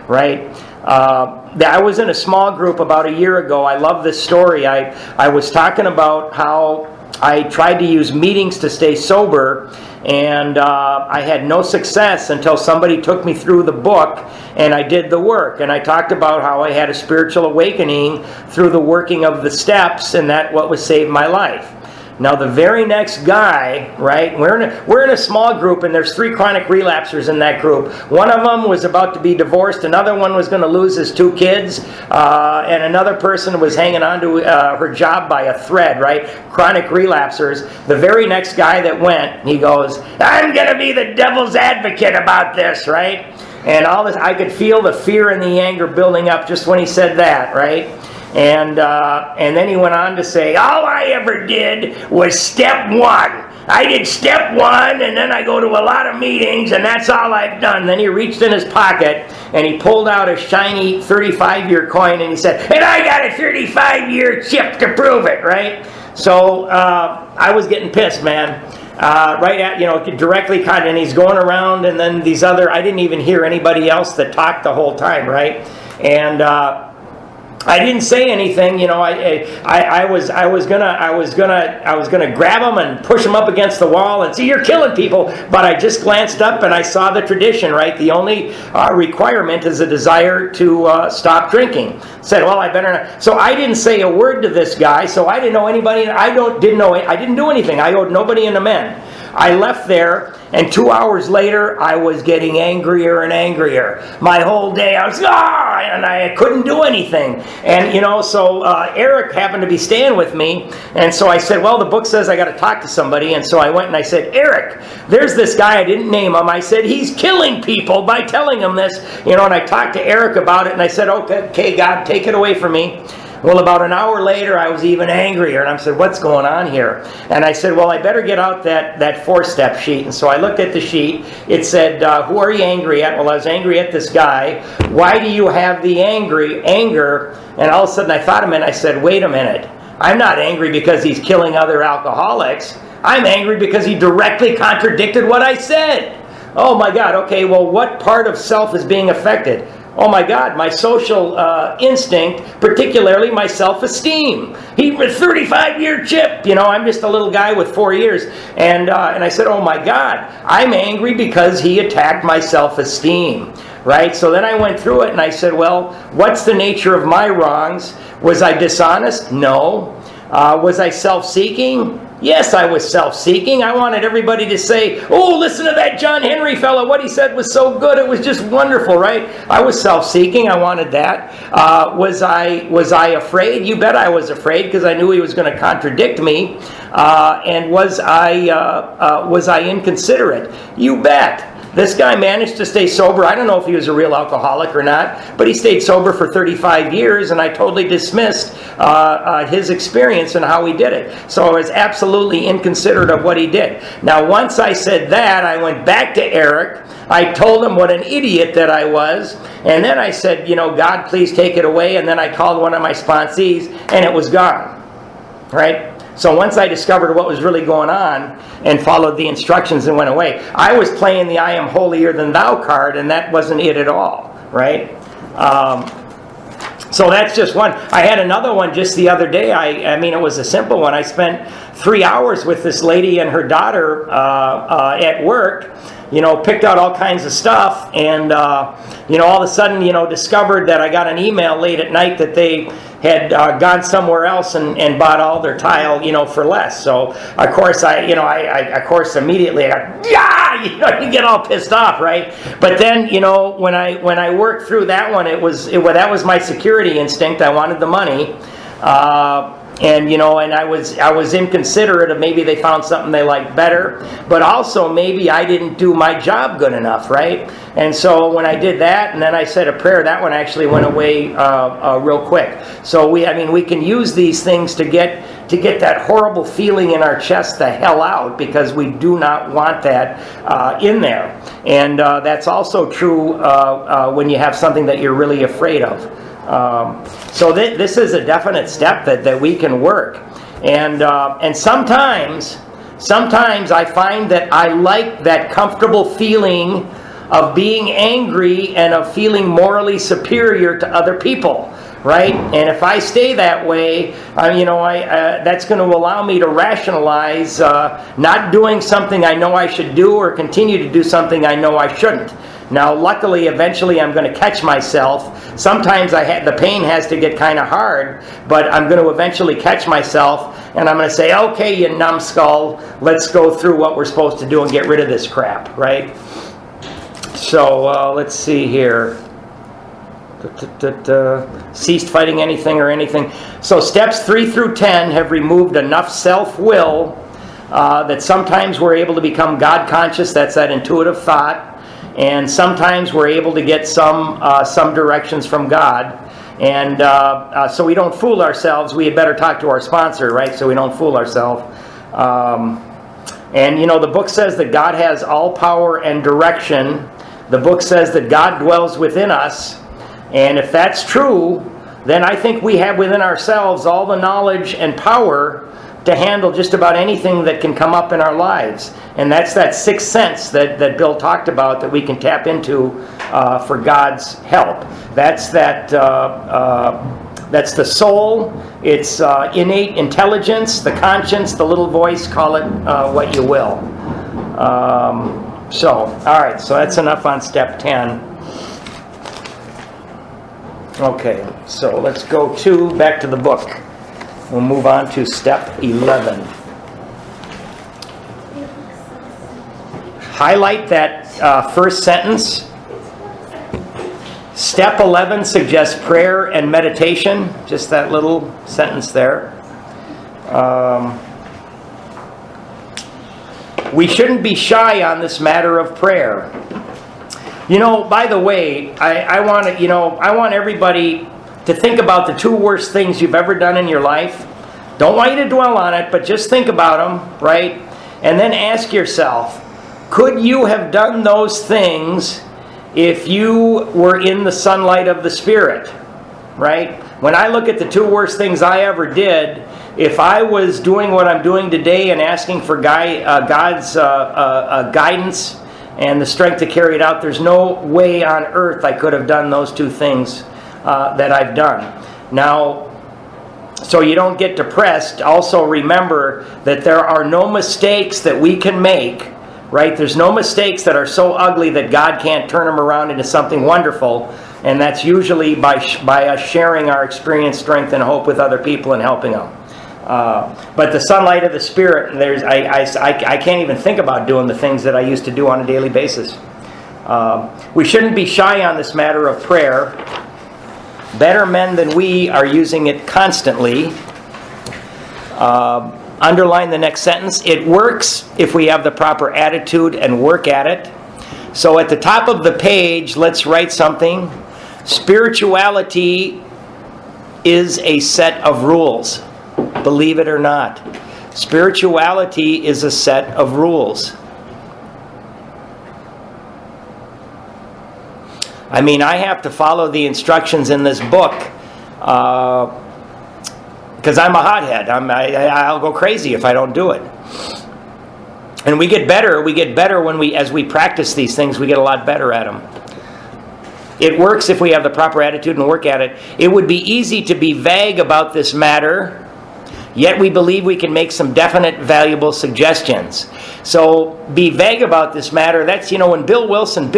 right? I was in a small group about a year ago. I love this story. I was talking about how I tried to use meetings to stay sober, and I had no success until somebody took me through the book and I did the work. And I talked about how I had a spiritual awakening through the working of the steps, and that what was saved my life. Now the very next guy, right, we're in a small group, and there's 3 chronic relapsers in that group. One of them was about to be divorced, another one was going to lose his 2 kids, and another person was hanging on to her job by a thread, right? Chronic relapsers. The very next guy that went, he goes, I'm going to be the devil's advocate about this, right? And all this, I could feel the fear and the anger building up just when he said that, right? And then he went on to say, all I ever did was step 1. I did step 1, and then I go to a lot of meetings, and that's all I've done. Then he reached in his pocket, and he pulled out a shiny 35-year coin, and he said, and I got a 35-year chip to prove it, right? So I was getting pissed, man. Right at, directly kind of, and he's going around, and then these other, I didn't even hear anybody else that talked the whole time, right? And I didn't say anything, I was gonna grab him and push him up against the wall and say, you're killing people, but I just glanced up and I saw the tradition, right? The only requirement is a desire to stop drinking. Said, well, I better not. So I didn't say a word to this guy, so I didn't know anybody, I didn't do anything. I owed nobody an amend. I left there, and 2 hours later, I was getting angrier and angrier. My whole day, I was, and I couldn't do anything. And, so Eric happened to be staying with me, and so I said, well, the book says I got to talk to somebody, and so I went and I said, Eric, there's this guy, I didn't name him, I said, he's killing people by telling him this, and I talked to Eric about it, and I said, okay, God, take it away from me. Well, about an hour later, I was even angrier, and I said, what's going on here? And I said, well, I better get out that 4-step sheet. And so I looked at the sheet. It said, who are you angry at? Well, I was angry at this guy. Why do you have the anger? And all of a sudden, I thought a minute. I said, wait a minute. I'm not angry because he's killing other alcoholics. I'm angry because he directly contradicted what I said. Oh, my God. Okay, well, what part of self is being affected? Oh my God, my social instinct, particularly my self-esteem. He was 35-year chip. I'm just a little guy with 4 years. And I said, oh my God, I'm angry because he attacked my self-esteem. Right? So then I went through it and I said, well, what's the nature of my wrongs? Was I dishonest? No. Was I self-seeking? Yes, I was self-seeking. I wanted everybody to say, oh, listen to that John Henry fellow. What he said was so good. It was just wonderful, right? I was self-seeking. I wanted that. Was I afraid? You bet I was afraid because I knew he was going to contradict me. And was I inconsiderate? You bet. This guy managed to stay sober. I don't know if he was a real alcoholic or not, but he stayed sober for 35 years, and I totally dismissed his experience and how he did it. So I was absolutely inconsiderate of what he did. Now, once I said that, I went back to Eric. I told him what an idiot that I was, and then I said, God, please take it away, and then I called one of my sponsees, and it was gone, right? So once I discovered what was really going on and followed the instructions and went away, I was playing the I am holier than thou card, and that wasn't it at all, right? So that's just one. I had another one just the other day. I mean, it was a simple one. I spent 3 hours with this lady and her daughter at work, picked out all kinds of stuff, and, all of a sudden, discovered that I got an email late at night that they had gone somewhere else and bought all their tile, for less. So, of course, immediately I got, you get all pissed off, right? But then, when I worked through that one, that was my security instinct. I wanted the money. And I was inconsiderate of maybe they found something they liked better, but also maybe I didn't do my job good enough, right? And so when I did that, and then I said a prayer, that one actually went away real quick. So we can use these things to get that horrible feeling in our chest the hell out, because we do not want that in there. And that's also true when you have something that you're really afraid of. So this is a definite step that we can work, and sometimes I find that I like that comfortable feeling of being angry and of feeling morally superior to other people, right? And if I stay that way, that's going to allow me to rationalize not doing something I know I should do, or continue to do something I know I shouldn't. Now, luckily, eventually I'm going to catch myself. Sometimes the pain has to get kind of hard, but I'm going to eventually catch myself, and I'm going to say, okay, you numbskull, let's go through what we're supposed to do and get rid of this crap, right? So, let's see here. Ceased fighting anything or anything. So steps 3 through 10 have removed enough self-will that sometimes we're able to become God-conscious. That's that intuitive thought. And sometimes we're able to get some directions from God. And so we don't fool ourselves. We had better talk to our sponsor, right? So we don't fool ourselves. And the book says that God has all power and direction. The book says that God dwells within us. And if that's true, then I think we have within ourselves all the knowledge and power to handle just about anything that can come up in our lives. And that's that sixth sense that Bill talked about, that we can tap into for God's help. That's that's the soul. It's innate intelligence, the conscience, the little voice, call it what you will. All right, so that's enough on step 10. Okay, so let's go back to the book. We'll move on to step 11. Highlight that first sentence. Step 11 suggests prayer and meditation. Just that little sentence there. We shouldn't be shy on this matter of prayer. By the way, I want everybody to think about the 2 worst things you've ever done in your life. Don't want you to dwell on it, but just think about them, right? And then ask yourself, could you have done those things if you were in the sunlight of the Spirit, right? When I look at the 2 worst things I ever did, if I was doing what I'm doing today and asking for God's guidance and the strength to carry it out, there's no way on earth I could have done those 2 things that I've done. Now, so you don't get depressed, also remember that there are no mistakes that we can make, right? There's no mistakes that are so ugly that God can't turn them around into something wonderful, and that's usually by us sharing our experience, strength, and hope with other people and helping them. But the sunlight of the Spirit, I can't even think about doing the things that I used to do on a daily basis. We shouldn't be shy on this matter of prayer. Better men than we are using it constantly. Underline the next sentence. It works if we have the proper attitude and work at it. So at the top of the page, let's write something. Spirituality is a set of rules. Believe it or not. Spirituality is a set of rules. I mean, I have to follow the instructions in this book because I'm a hothead. I'll go crazy if I don't do it. And we get better. We get better as we practice these things. We get a lot better at them. It works if we have the proper attitude and work at it. It would be easy to be vague about this matter, yet we believe we can make some definite, valuable suggestions. So be vague about this matter. That's, when Bill Wilson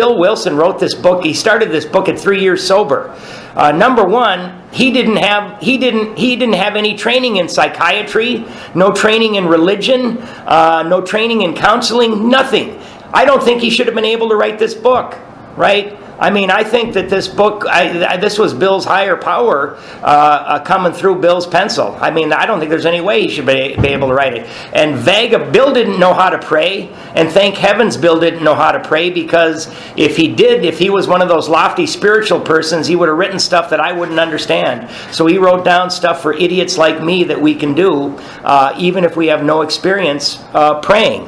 wrote this book. He started this book at 3 years sober. Number one, he didn't have any training in psychiatry, no training in religion, no training in counseling, nothing. I don't think he should have been able to write this book, right? I mean, I think that this book, this was Bill's higher power coming through Bill's pencil. I mean, I don't think there's any way he should be able to write it. And Bill didn't know how to pray, and thank heavens Bill didn't know how to pray, because if he was one of those lofty spiritual persons, he would have written stuff that I wouldn't understand. So he wrote down stuff for idiots like me that we can do, even if we have no experience praying.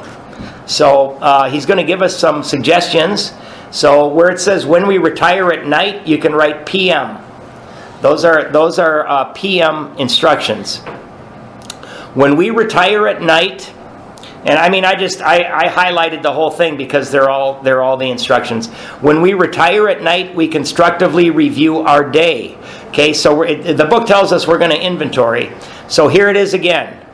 So he's going to give us some suggestions. So where it says when we retire at night, you can write PM. Those are PM instructions. When we retire at night, and I mean I highlighted the whole thing because they're all the instructions. When we retire at night, we constructively review our day. Okay, so the book tells us we're going to inventory. So here it is again.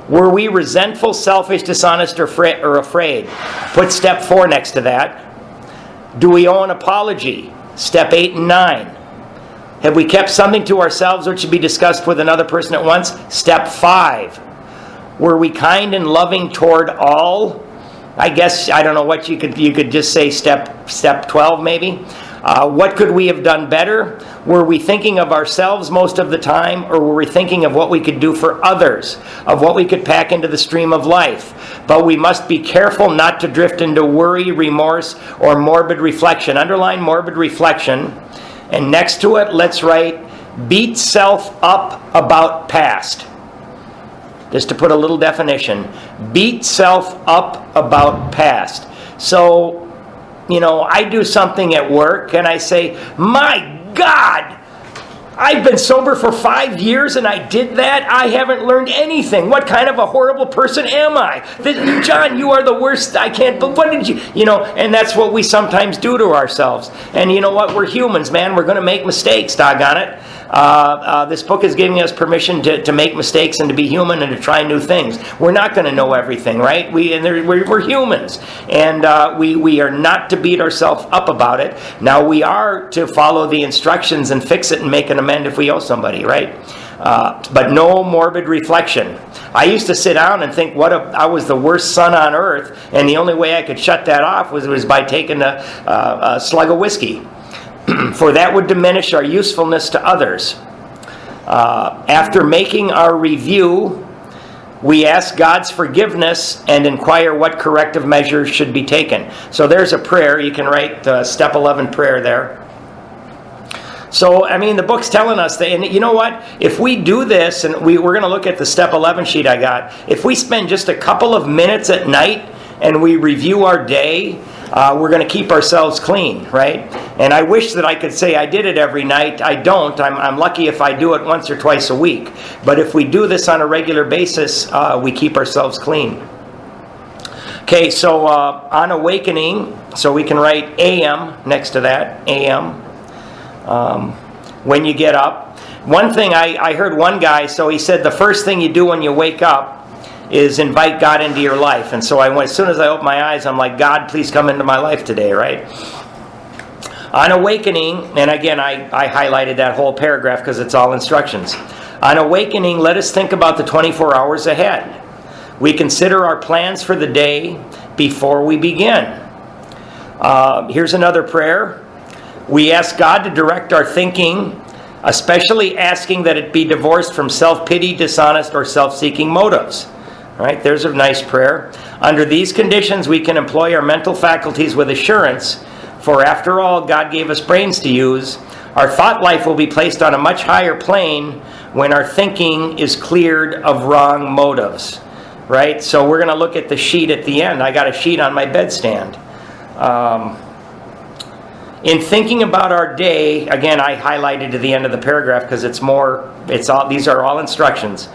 Were we resentful, selfish, dishonest, or afraid? Put step 4 next to that. Do we owe an apology? Step 8 and 9. Have we kept something to ourselves which should be discussed with another person at once? Step 5. Were we kind and loving toward all? I guess, I don't know what you could just say step 12 maybe. What could we have done better? Were we thinking of ourselves most of the time, or were we thinking of what we could do for others, of what we could pack into the stream of life? But we must be careful not to drift into worry, remorse, or morbid reflection. Underline morbid reflection. And next to it, let's write, beat self up about past. Just to put a little definition. Beat self up about past. So, I do something at work and I say, my God, I've been sober for 5 years and I did that. I haven't learned anything. What kind of a horrible person am I? John, you are the worst. I can't, but what did you, and that's what we sometimes do to ourselves. And you know what? We're humans, man. We're going to make mistakes, doggone it. This book is giving us permission to make mistakes and to be human and to try new things. We're not going to know everything, right? We're humans, and we are not to beat ourselves up about it. Now we are to follow the instructions and fix it and make an amend if we owe somebody, right? But no morbid reflection. I used to sit down and think I was the worst son on earth, and the only way I could shut that off was by taking a slug of whiskey. For that would diminish our usefulness to others. After making our review, we ask God's forgiveness and inquire what corrective measures should be taken. So there's a prayer. You can write step 11 prayer there. So, the book's telling us that, and you know what? If we do this, and we're going to look at the step 11 sheet I got, if we spend just a couple of minutes at night and we review our day, we're going to keep ourselves clean, right? And I wish that I could say I did it every night. I don't. I'm lucky if I do it once or twice a week. But if we do this on a regular basis, we keep ourselves clean. Okay, so on awakening, so we can write AM next to that, AM, when you get up. One thing, I heard one guy, so he said the first thing you do when you wake up is invite God into your life. And so as soon as I open my eyes, I'm like, God, please come into my life today, right? On awakening, and again, I highlighted that whole paragraph because it's all instructions. On awakening, let us think about the 24 hours ahead. We consider our plans for the day before we begin. Here's another prayer. We ask God to direct our thinking, especially asking that it be divorced from self-pity, dishonest, or self-seeking motives. All right, there's a nice prayer. Under these conditions, we can employ our mental faculties with assurance, for after all, God gave us brains to use. Our thought life will be placed on a much higher plane when our thinking is cleared of wrong motives. Right? So we're going to look at the sheet at the end. I got a sheet on my bedstand. In thinking about our day, again, I highlighted to the end of the paragraph because these are all instructions.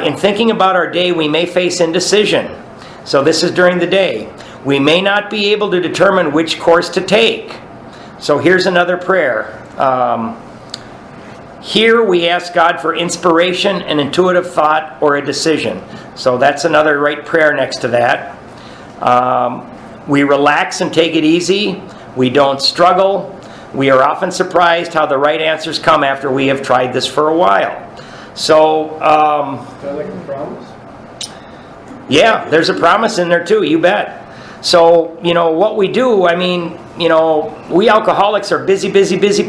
In thinking about our day, we may face indecision. So this is during the day. We may not be able to determine which course to take. So here's another prayer. Here we ask God for inspiration, an intuitive thought, or a decision. So that's another right prayer next to that. We relax and take it easy. We don't struggle. We are often surprised how the right answers come after we have tried this for a while. So, Is that like a promise? yeah, there's a promise in there too, you bet. So, what we do, we alcoholics are busy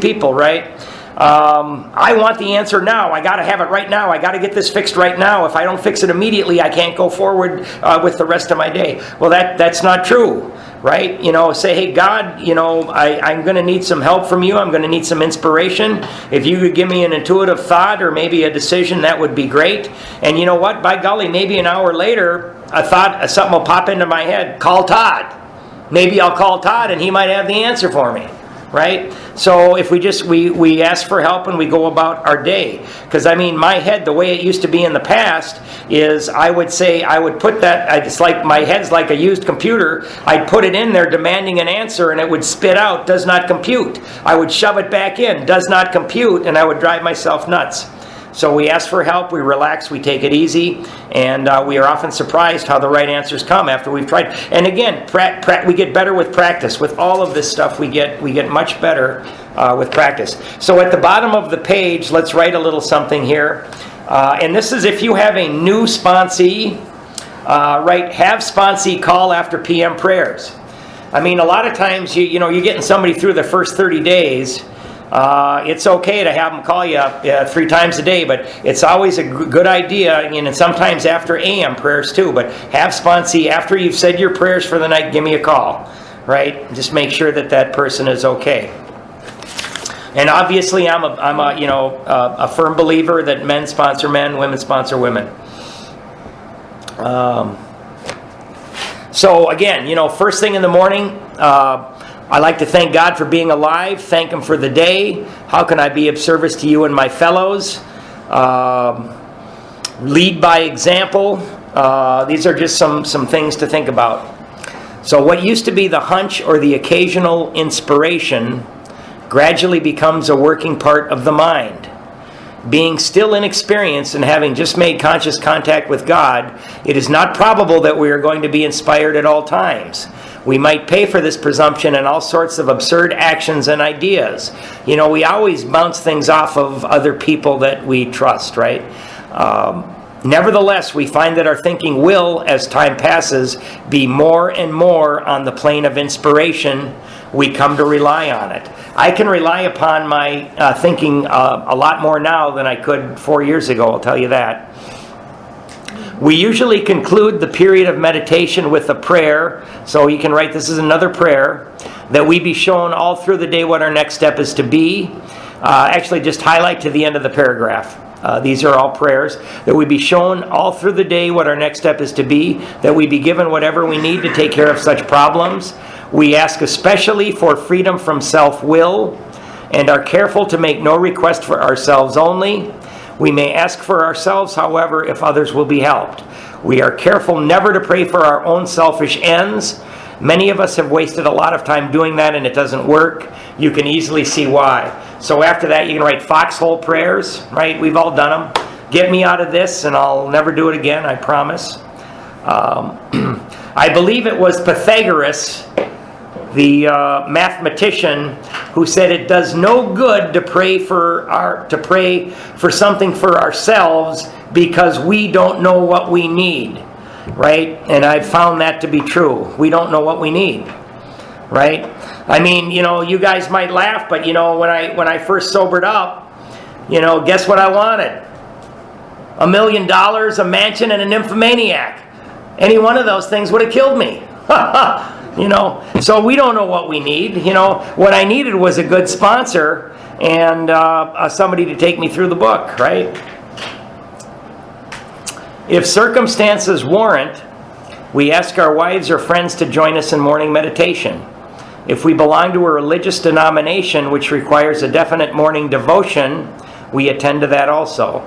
people, right? I want the answer now. I got to have it right now. I got to get this fixed right now. If I don't fix it immediately, I can't go forward with the rest of my day. Well, that's not true, right? Say, hey, God, I'm going to need some help from you. I'm going to need some inspiration. If you could give me an intuitive thought or maybe a decision, that would be great. And you know what? By golly, maybe an hour later, something will pop into my head. Call Todd. Maybe I'll call Todd and he might have the answer for me. Right? So if we ask for help and we go about our day. Because my head, the way it used to be in the past, is I would put that, it's like my head's like a used computer. I'd put it in there demanding an answer and it would spit out, does not compute. I would shove it back in, does not compute, and I would drive myself nuts. So we ask for help, we relax, we take it easy, and we are often surprised how the right answers come after we've tried. And again, we get better with practice. With all of this stuff, we get much better with practice. So at the bottom of the page, let's write a little something here. And this is if you have a new sponsee, write have sponsee call after PM prayers. A lot of times, you're getting somebody through the first 30 days. It's okay to have them call you 3 times a day, but it's always a good idea, and sometimes after AM prayers too, but have sponsee, after you've said your prayers for the night, give me a call, right? Just make sure that person is okay. And obviously I'm a firm believer that men sponsor men, women sponsor women. So again, first thing in the morning, I like to thank God for being alive, thank Him for the day. How can I be of service to you and my fellows? Lead by example. These are just some things to think about. So what used to be the hunch or the occasional inspiration gradually becomes a working part of the mind. Being still inexperienced and having just made conscious contact with God, it is not probable that we are going to be inspired at all times. We might pay for this presumption in all sorts of absurd actions and ideas. We always bounce things off of other people that we trust, right? Nevertheless, we find that our thinking will, as time passes, be more and more on the plane of inspiration. We come to rely on it. I can rely upon my thinking a lot more now than I could 4 years ago, I'll tell you that. We usually conclude the period of meditation with a prayer. So you can write, this is another prayer, that we be shown all through the day what our next step is to be. Actually, just highlight to the end of the paragraph. These are all prayers. That we be shown all through the day what our next step is to be. That we be given whatever we need to take care of such problems. We ask especially for freedom from self-will and are careful to make no request for ourselves only. We may ask for ourselves, however, if others will be helped. We are careful never to pray for our own selfish ends. Many of us have wasted a lot of time doing that and it doesn't work. You can easily see why. So after that, you can write foxhole prayers, right? We've all done them. Get me out of this and I'll never do it again, I promise. I believe it was Pythagoras, the mathematician, who said it does no good to pray for something for ourselves because we don't know what we need, right? And I've found that to be true. We don't know what we need, right? You guys might laugh, but when I first sobered up, guess what I wanted? $1 million, a mansion, and a nymphomaniac. Any one of those things would have killed me. So we don't know what we need. What I needed was a good sponsor and somebody to take me through the book, right? If circumstances warrant, we ask our wives or friends to join us in morning meditation. If we belong to a religious denomination which requires a definite morning devotion, we attend to that also.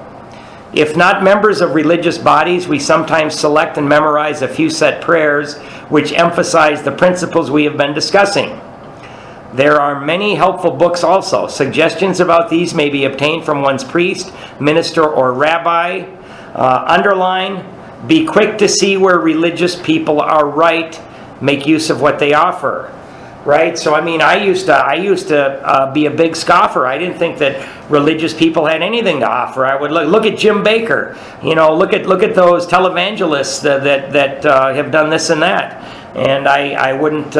If not members of religious bodies, we sometimes select and memorize a few set prayers which emphasize the principles we have been discussing. There are many helpful books also. Suggestions about these may be obtained from one's priest, minister, or rabbi. Underline, be quick to see where religious people are right. Make use of what they offer. Right? So, I used to be a big scoffer. I didn't think that religious people had anything to offer. I would look at Jim Bakker. Look at those televangelists that have done this and that. And I wouldn't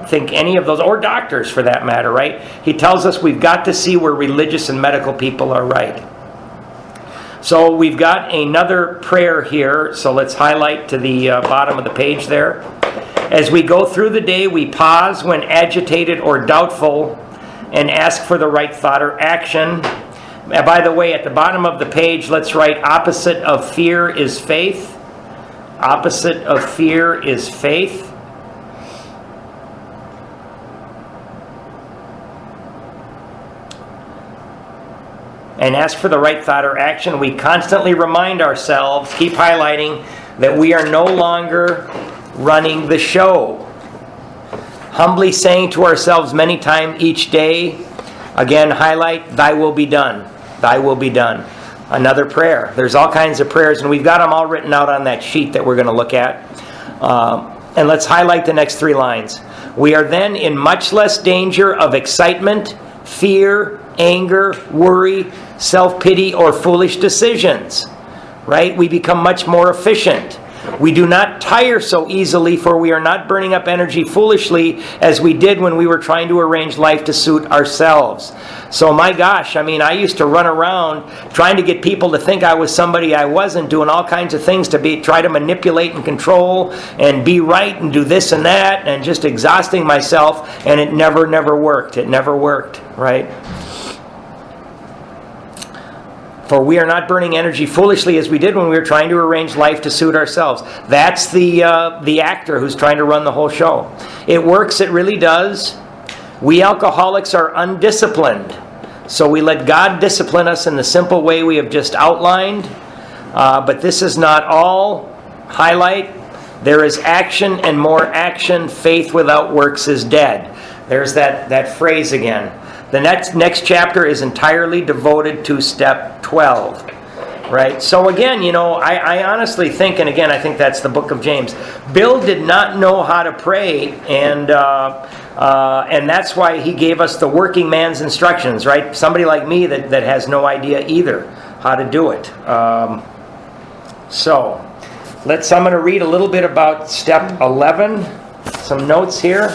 think any of those, or doctors for that matter, right? He tells us we've got to see where religious and medical people are right. So we've got another prayer here. So let's highlight to the bottom of the page there. As we go through the day, we pause when agitated or doubtful and ask for the right thought or action. And by the way, at the bottom of the page, let's write opposite of fear is faith. Opposite of fear is faith. And ask for the right thought or action. We constantly remind ourselves, keep highlighting, that we are no longer running the show. Humbly saying to ourselves many times each day, again, highlight, thy will be done. Thy will be done. Another prayer. There's all kinds of prayers, and we've got them all written out on that sheet that we're going to look at. And let's highlight the next 3 lines. We are then in much less danger of excitement, fear, anger, worry, self-pity, or foolish decisions. Right? We become much more efficient. We do not tire so easily, for we are not burning up energy foolishly as we did when we were trying to arrange life to suit ourselves. So my gosh, I used to run around trying to get people to think I was somebody I wasn't, doing all kinds of things to try to manipulate and control and be right and do this and that, and just exhausting myself, and it never worked. It never worked, right? For we are not burning energy foolishly as we did when we were trying to arrange life to suit ourselves. That's the actor who's trying to run the whole show. It works, it really does. We alcoholics are undisciplined. So we let God discipline us in the simple way we have just outlined. But this is not all. Highlight, there is action and more action. Faith without works is dead. There's that phrase again. The next chapter is entirely devoted to step 12, right? So again, I honestly think, and again, I think that's the book of James. Bill did not know how to pray, and that's why he gave us the working man's instructions, right? Somebody like me that has no idea either how to do it. So I'm going to read a little bit about step 11. Some notes here.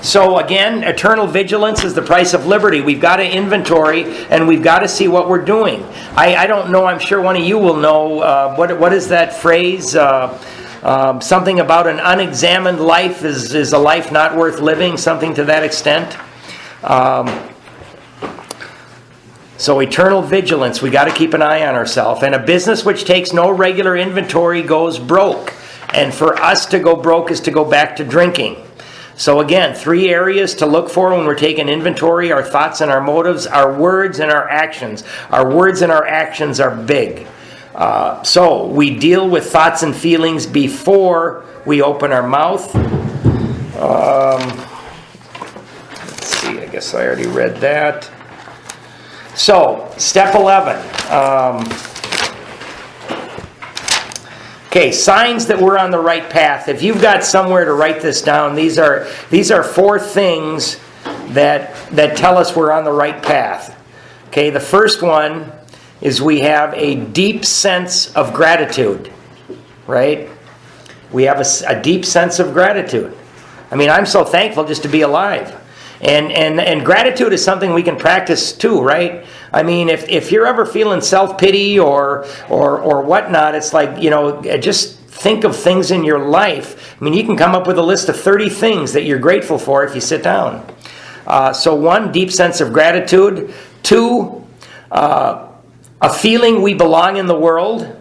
So again, eternal vigilance is the price of liberty. We've got to inventory, and we've got to see what we're doing. I don't know, I'm sure one of you will know, what is that phrase? Something about an unexamined life is a life not worth living, something to that extent. So eternal vigilance, we got to keep an eye on ourselves. And a business which takes no regular inventory goes broke. And for us to go broke is to go back to drinking. So again, 3 areas to look for when we're taking inventory: our thoughts and our motives, our words and our actions. Our words and our actions are big. So we deal with thoughts and feelings before we open our mouth. Let's see, I guess I already read that. So, step 11. Okay, signs that we're on the right path. If you've got somewhere to write this down, these are 4 things that tell us we're on the right path. Okay, the first one is we have a deep sense of gratitude, right? We have a deep sense of gratitude. I'm so thankful just to be alive. And gratitude is something we can practice too, right? I mean, if you're ever feeling self-pity or whatnot, it's like, just think of things in your life. I mean, you can come up with a list of 30 things that you're grateful for if you sit down. So 1, deep sense of gratitude. 2, a feeling we belong in the world,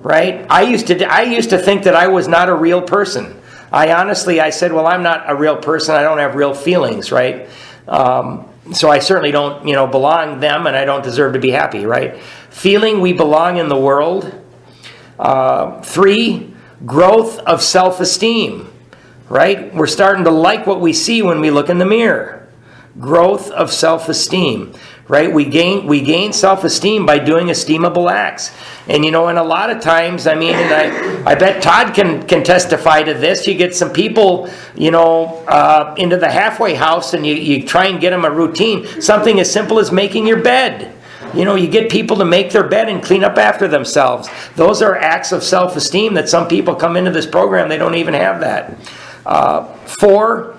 right? I used to think that I was not a real person. I said, well, I'm not a real person. I don't have real feelings, right? So I certainly don't, belong them, and I don't deserve to be happy, right? Feeling we belong in the world. 3, growth of self-esteem, right? We're starting to like what we see when we look in the mirror. Growth of self-esteem, right? We gain self-esteem by doing esteemable acts. And and a lot of times, I mean, and I bet Todd can testify to this. You get some people, into the halfway house, and you try and get them a routine. Something as simple as making your bed. You get people to make their bed and clean up after themselves. Those are acts of self-esteem that some people come into this program, they don't even have that. 4,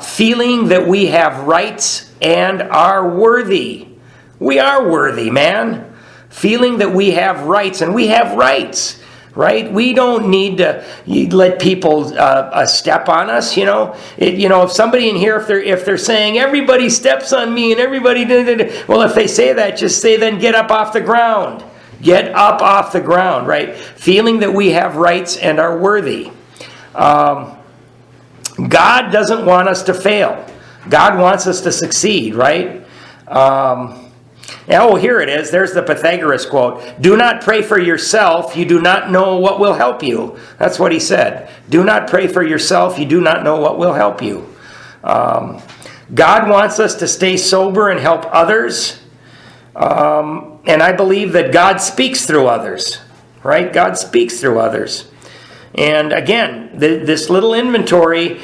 feeling that we have rights and are worthy. We are worthy, man. Feeling that we have rights, and we have rights, right? We don't need to let people step on us. If somebody in here, if they're saying everybody steps on me and everybody, well, if they say that, just say then get up off the ground. Get up off the ground, right? Feeling that we have rights and are worthy. God doesn't want us to fail. God wants us to succeed, right? Here it is. There's the Pythagoras quote. Do not pray for yourself. You do not know what will help you. That's what he said. Do not pray for yourself. You do not know what will help you. God wants us to stay sober and help others. And I believe that God speaks through others, right? God speaks through others. And again, this little inventory,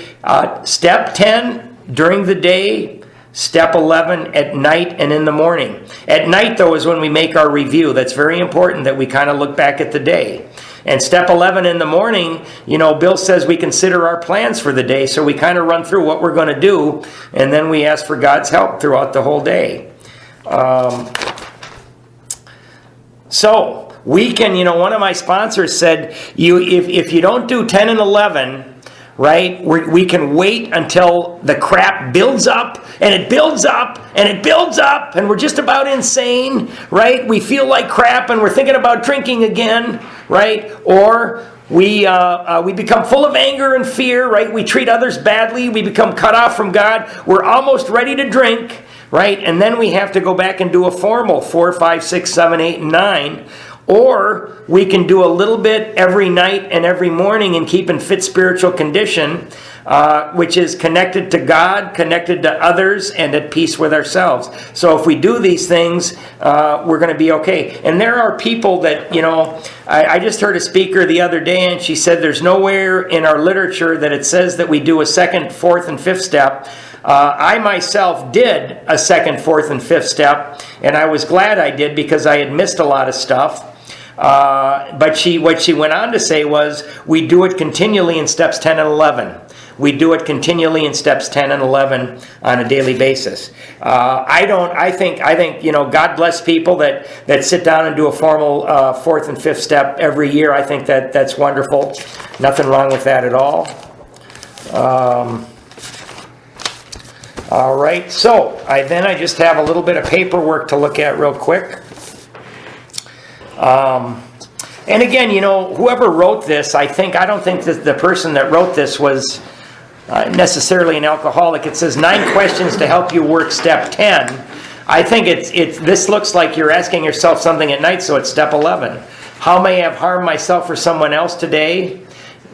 step 10, during the day, step 11 at night and in the morning. At night, though, is when we make our review. That's very important that we kind of look back at the day. And step 11 in the morning, Bill says we consider our plans for the day, so we kind of run through what we're going to do, and then we ask for God's help throughout the whole day. So we can, one of my sponsors said, if you don't do 10 and 11, right, we can wait until the crap builds up, and it builds up, and it builds up, and we're just about insane, right? We feel like crap, and we're thinking about drinking again, right? Or we become full of anger and fear, right? We treat others badly. We become cut off from God. We're almost ready to drink, right? And then we have to go back and do a formal 4, 5, 6, 7, 8, and 9. Or we can do a little bit every night and every morning and keep in fit spiritual condition, which is connected to God, connected to others, and at peace with ourselves. So if we do these things, we're going to be okay. And there are people that, I just heard a speaker the other day, and she said there's nowhere in our literature that it says that we do a 2nd, 4th, and 5th step. I myself did a 2nd, 4th, and 5th step, and I was glad I did because I had missed a lot of stuff. But what she went on to say was, we do it continually in steps 10 and 11. We do it continually in steps 10 and 11 on a daily basis. I think God bless people that sit down and do a formal 4th and 5th step every year. I think that's wonderful. Nothing wrong with that at all. All right, so I just have a little bit of paperwork to look at real quick. And again, whoever wrote this, I don't think that the person that wrote this was necessarily an alcoholic. It says 9 questions to help you work step 10. I think this looks like you're asking yourself something at night, so it's step 11. How may I have harmed myself or someone else today?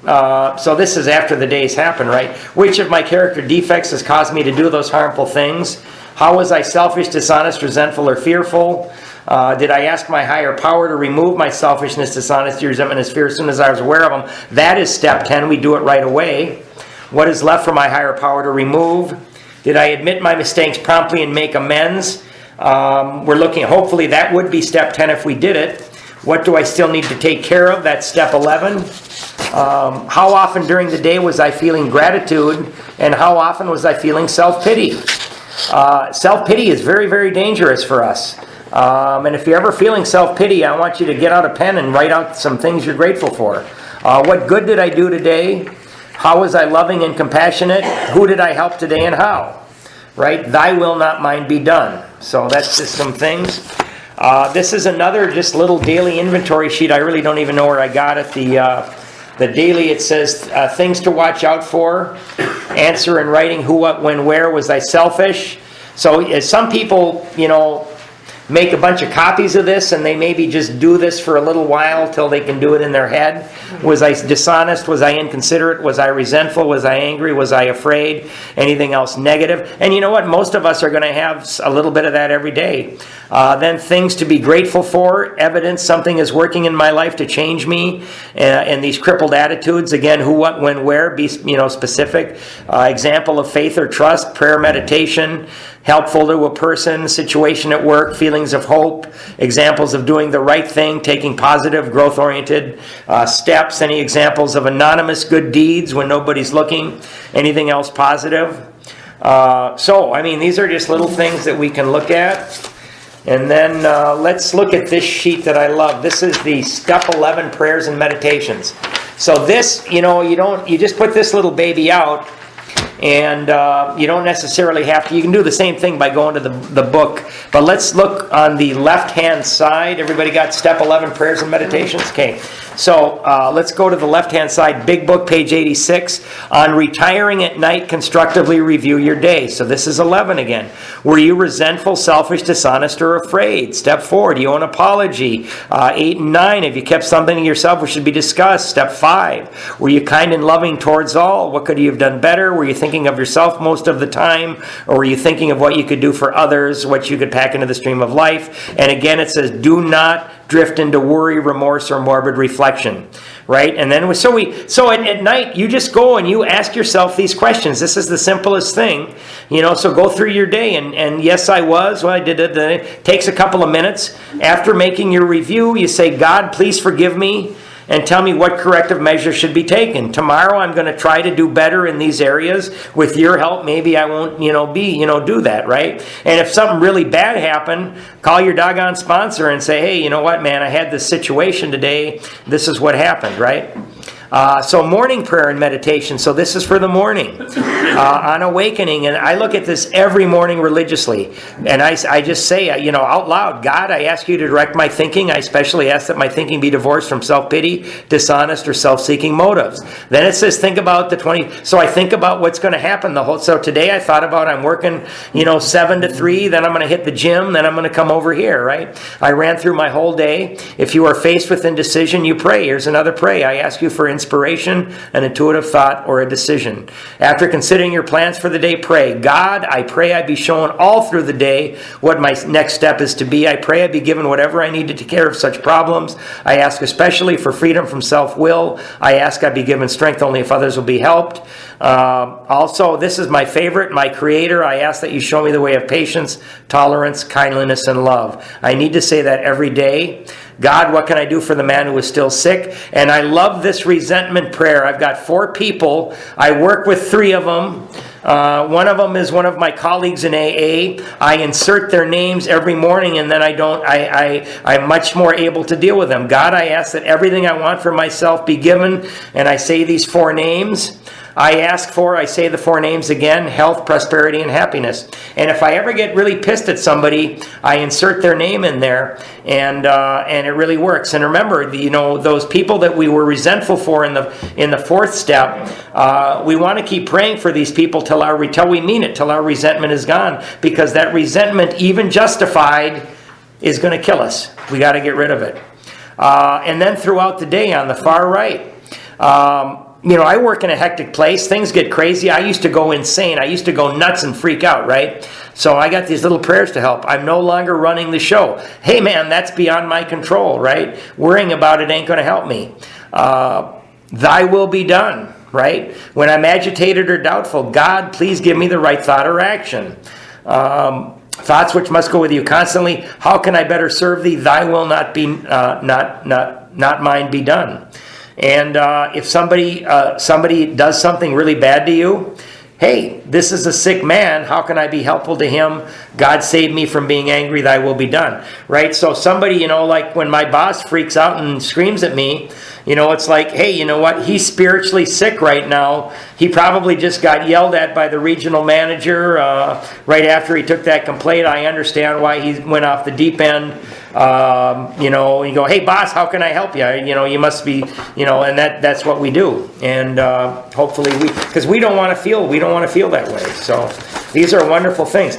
So this is after the day's happened, right? Which of my character defects has caused me to do those harmful things? How was I selfish, dishonest, resentful, or fearful? Did I ask my higher power to remove my selfishness, dishonesty, resentment, and fear as soon as I was aware of them? That is step 10. We do it right away. What is left for my higher power to remove? Did I admit my mistakes promptly and make amends? We're looking, hopefully that would be step 10 if we did it. What do I still need to take care of? That's step 11. How often during the day was I feeling gratitude, and how often was I feeling self-pity? Self-pity is very, very dangerous for us. And if you're ever feeling self-pity, I want you to get out a pen and write out some things you're grateful for. What good did I do today? How was I loving and compassionate? Who did I help today and how? Right? Thy will, not mine, be done. So that's just some things. This is another just little daily inventory sheet. I really don't even know where I got it. The daily, it says things to watch out for. Answer in writing, who, what, when, where. Was I selfish? So some people, make a bunch of copies of this, and they maybe just do this for a little while till they can do it in their head. Was I dishonest? Was I inconsiderate? Was I resentful? Was I angry? Was I afraid? Anything else negative? And you know what? Most of us are going to have a little bit of that every day. Then things to be grateful for. Evidence something is working in my life to change me. And these crippled attitudes. Again, who, what, when, where. Be specific. Example of faith or trust. Prayer, meditation. Helpful to a person, situation at work, feelings of hope, examples of doing the right thing, taking positive, growth-oriented steps, any examples of anonymous good deeds when nobody's looking, anything else positive. These are just little things that we can look at. And then let's look at this sheet that I love. This is the Step 11 Prayers and Meditations. So this, you just put this little baby out. And you don't necessarily have to. You can do the same thing by going to the book. But let's look on the left-hand side. Everybody got Step 11, Prayers and Meditations? Okay. So let's go to the left-hand side. Big book, page 86. On retiring at night, constructively review your day. So this is 11 again. Were you resentful, selfish, dishonest, or afraid? Step 4. Do you owe an apology? 8 and 9. Have you kept something to yourself which should be discussed? Step 5. Were you kind and loving towards all? What could you have done better? Were you thinking of yourself most of the time? Or were you thinking of what you could do for others, what you could pack into the stream of life? And again, it says, do not drift into worry, remorse, or morbid reflection. Right? And then, at night, you just go and you ask yourself these questions. This is the simplest thing. So go through your day. And yes, I was. Well, I did it. It takes a couple of minutes. After making your review, you say, God, please forgive me. And tell me what corrective measures should be taken. Tomorrow I'm going to try to do better in these areas. With your help, maybe I won't, do that, right? And if something really bad happened, call your doggone sponsor and say, hey, you know what, man, I had this situation today. This is what happened, right? So morning prayer and meditation. So this is for the morning. On awakening. And I look at this every morning religiously. And I just say, out loud, God, I ask you to direct my thinking. I especially ask that my thinking be divorced from self-pity, dishonest, or self-seeking motives. Then it says, think about the 20. So I think about what's going to happen. So today I thought about I'm working, 7 to 3. Then I'm going to hit the gym. Then I'm going to come over here, right? I ran through my whole day. If you are faced with indecision, you pray. Here's another pray. I ask you for inspiration, an intuitive thought, or a decision. After considering your plans for the day, pray. God, I pray I be shown all through the day what my next step is to be. I pray I be given whatever I need to take care of such problems. I ask especially for freedom from self-will. I ask I be given strength only if others will be helped. Also, this is my favorite, my Creator. I ask that you show me the way of patience, tolerance, kindliness, and love. I need to say that every day. God, what can I do for the man who is still sick? And I love this resentment prayer. I've got 4 people. I work with 3 of them. One of them is one of my colleagues in AA. I insert their names every morning, and then I'm much more able to deal with them. God, I ask that everything I want for myself be given, and I say these 4 names. I say the 4 names again: health, prosperity, and happiness. And if I ever get really pissed at somebody, I insert their name in there, and it really works. And remember, those people that we were resentful for in the 4th step, we want to keep praying for these people till we mean it, till our resentment is gone, because that resentment, even justified, is going to kill us. We got to get rid of it. And then throughout the day, on the far right. I work in a hectic place. Things get crazy. I used to go insane. I used to go nuts and freak out, right? So I got these little prayers to help. I'm no longer running the show. Hey, man, that's beyond my control, right? Worrying about it ain't going to help me. Thy will be done, right? When I'm agitated or doubtful, God, please give me the right thought or action. thoughts which must go with you constantly. How can I better serve thee? Thy will not be not mine be done. And if somebody does something really bad to you, hey, this is a sick man. How can I be helpful to him? God save me from being angry. Thy will be done. Right? So somebody, like when my boss freaks out and screams at me, it's like, hey, you know what? He's spiritually sick right now. He probably just got yelled at by the regional manager right after he took that complaint. I understand why he went off the deep end. You go, hey, boss, how can I help you? You must be, and that's what we do. And hopefully because we don't want to feel that way. So these are wonderful things.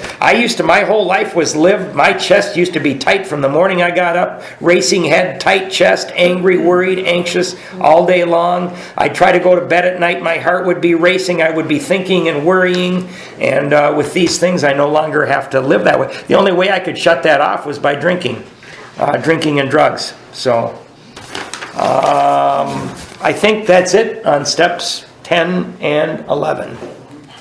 My whole life was lived, my chest used to be tight from the morning I got up, racing head, tight chest, angry, worried, anxious all day long. I'd try to go to bed at night, my heart would be racing, I would be thinking and worrying. And with these things, I no longer have to live that way. The only way I could shut that off was by drinking and drugs. So I think that's it on steps 10 and 11.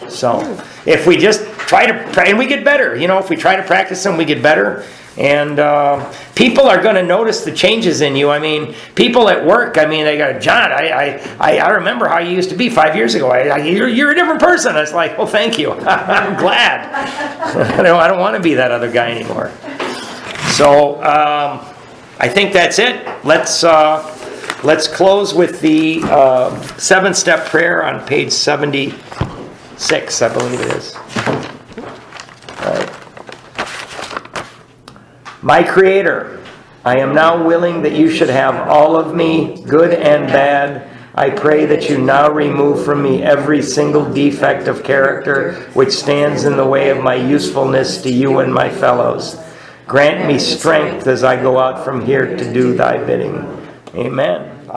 So if we just try to, and we get better, if we try to practice them, we get better. And people are going to notice the changes in you. I mean, people at work, they go, John, I remember how you used to be 5 years ago. You're a different person. It's like, well, thank you. I'm glad. I don't want to be that other guy anymore. So I think that's it. Let's close with the 7-step prayer on page 76, I believe it is. All right. My Creator, I am now willing that you should have all of me, good and bad. I pray that you now remove from me every single defect of character which stands in the way of my usefulness to you and my fellows. Grant me strength as I go out from here to do thy bidding. Amen.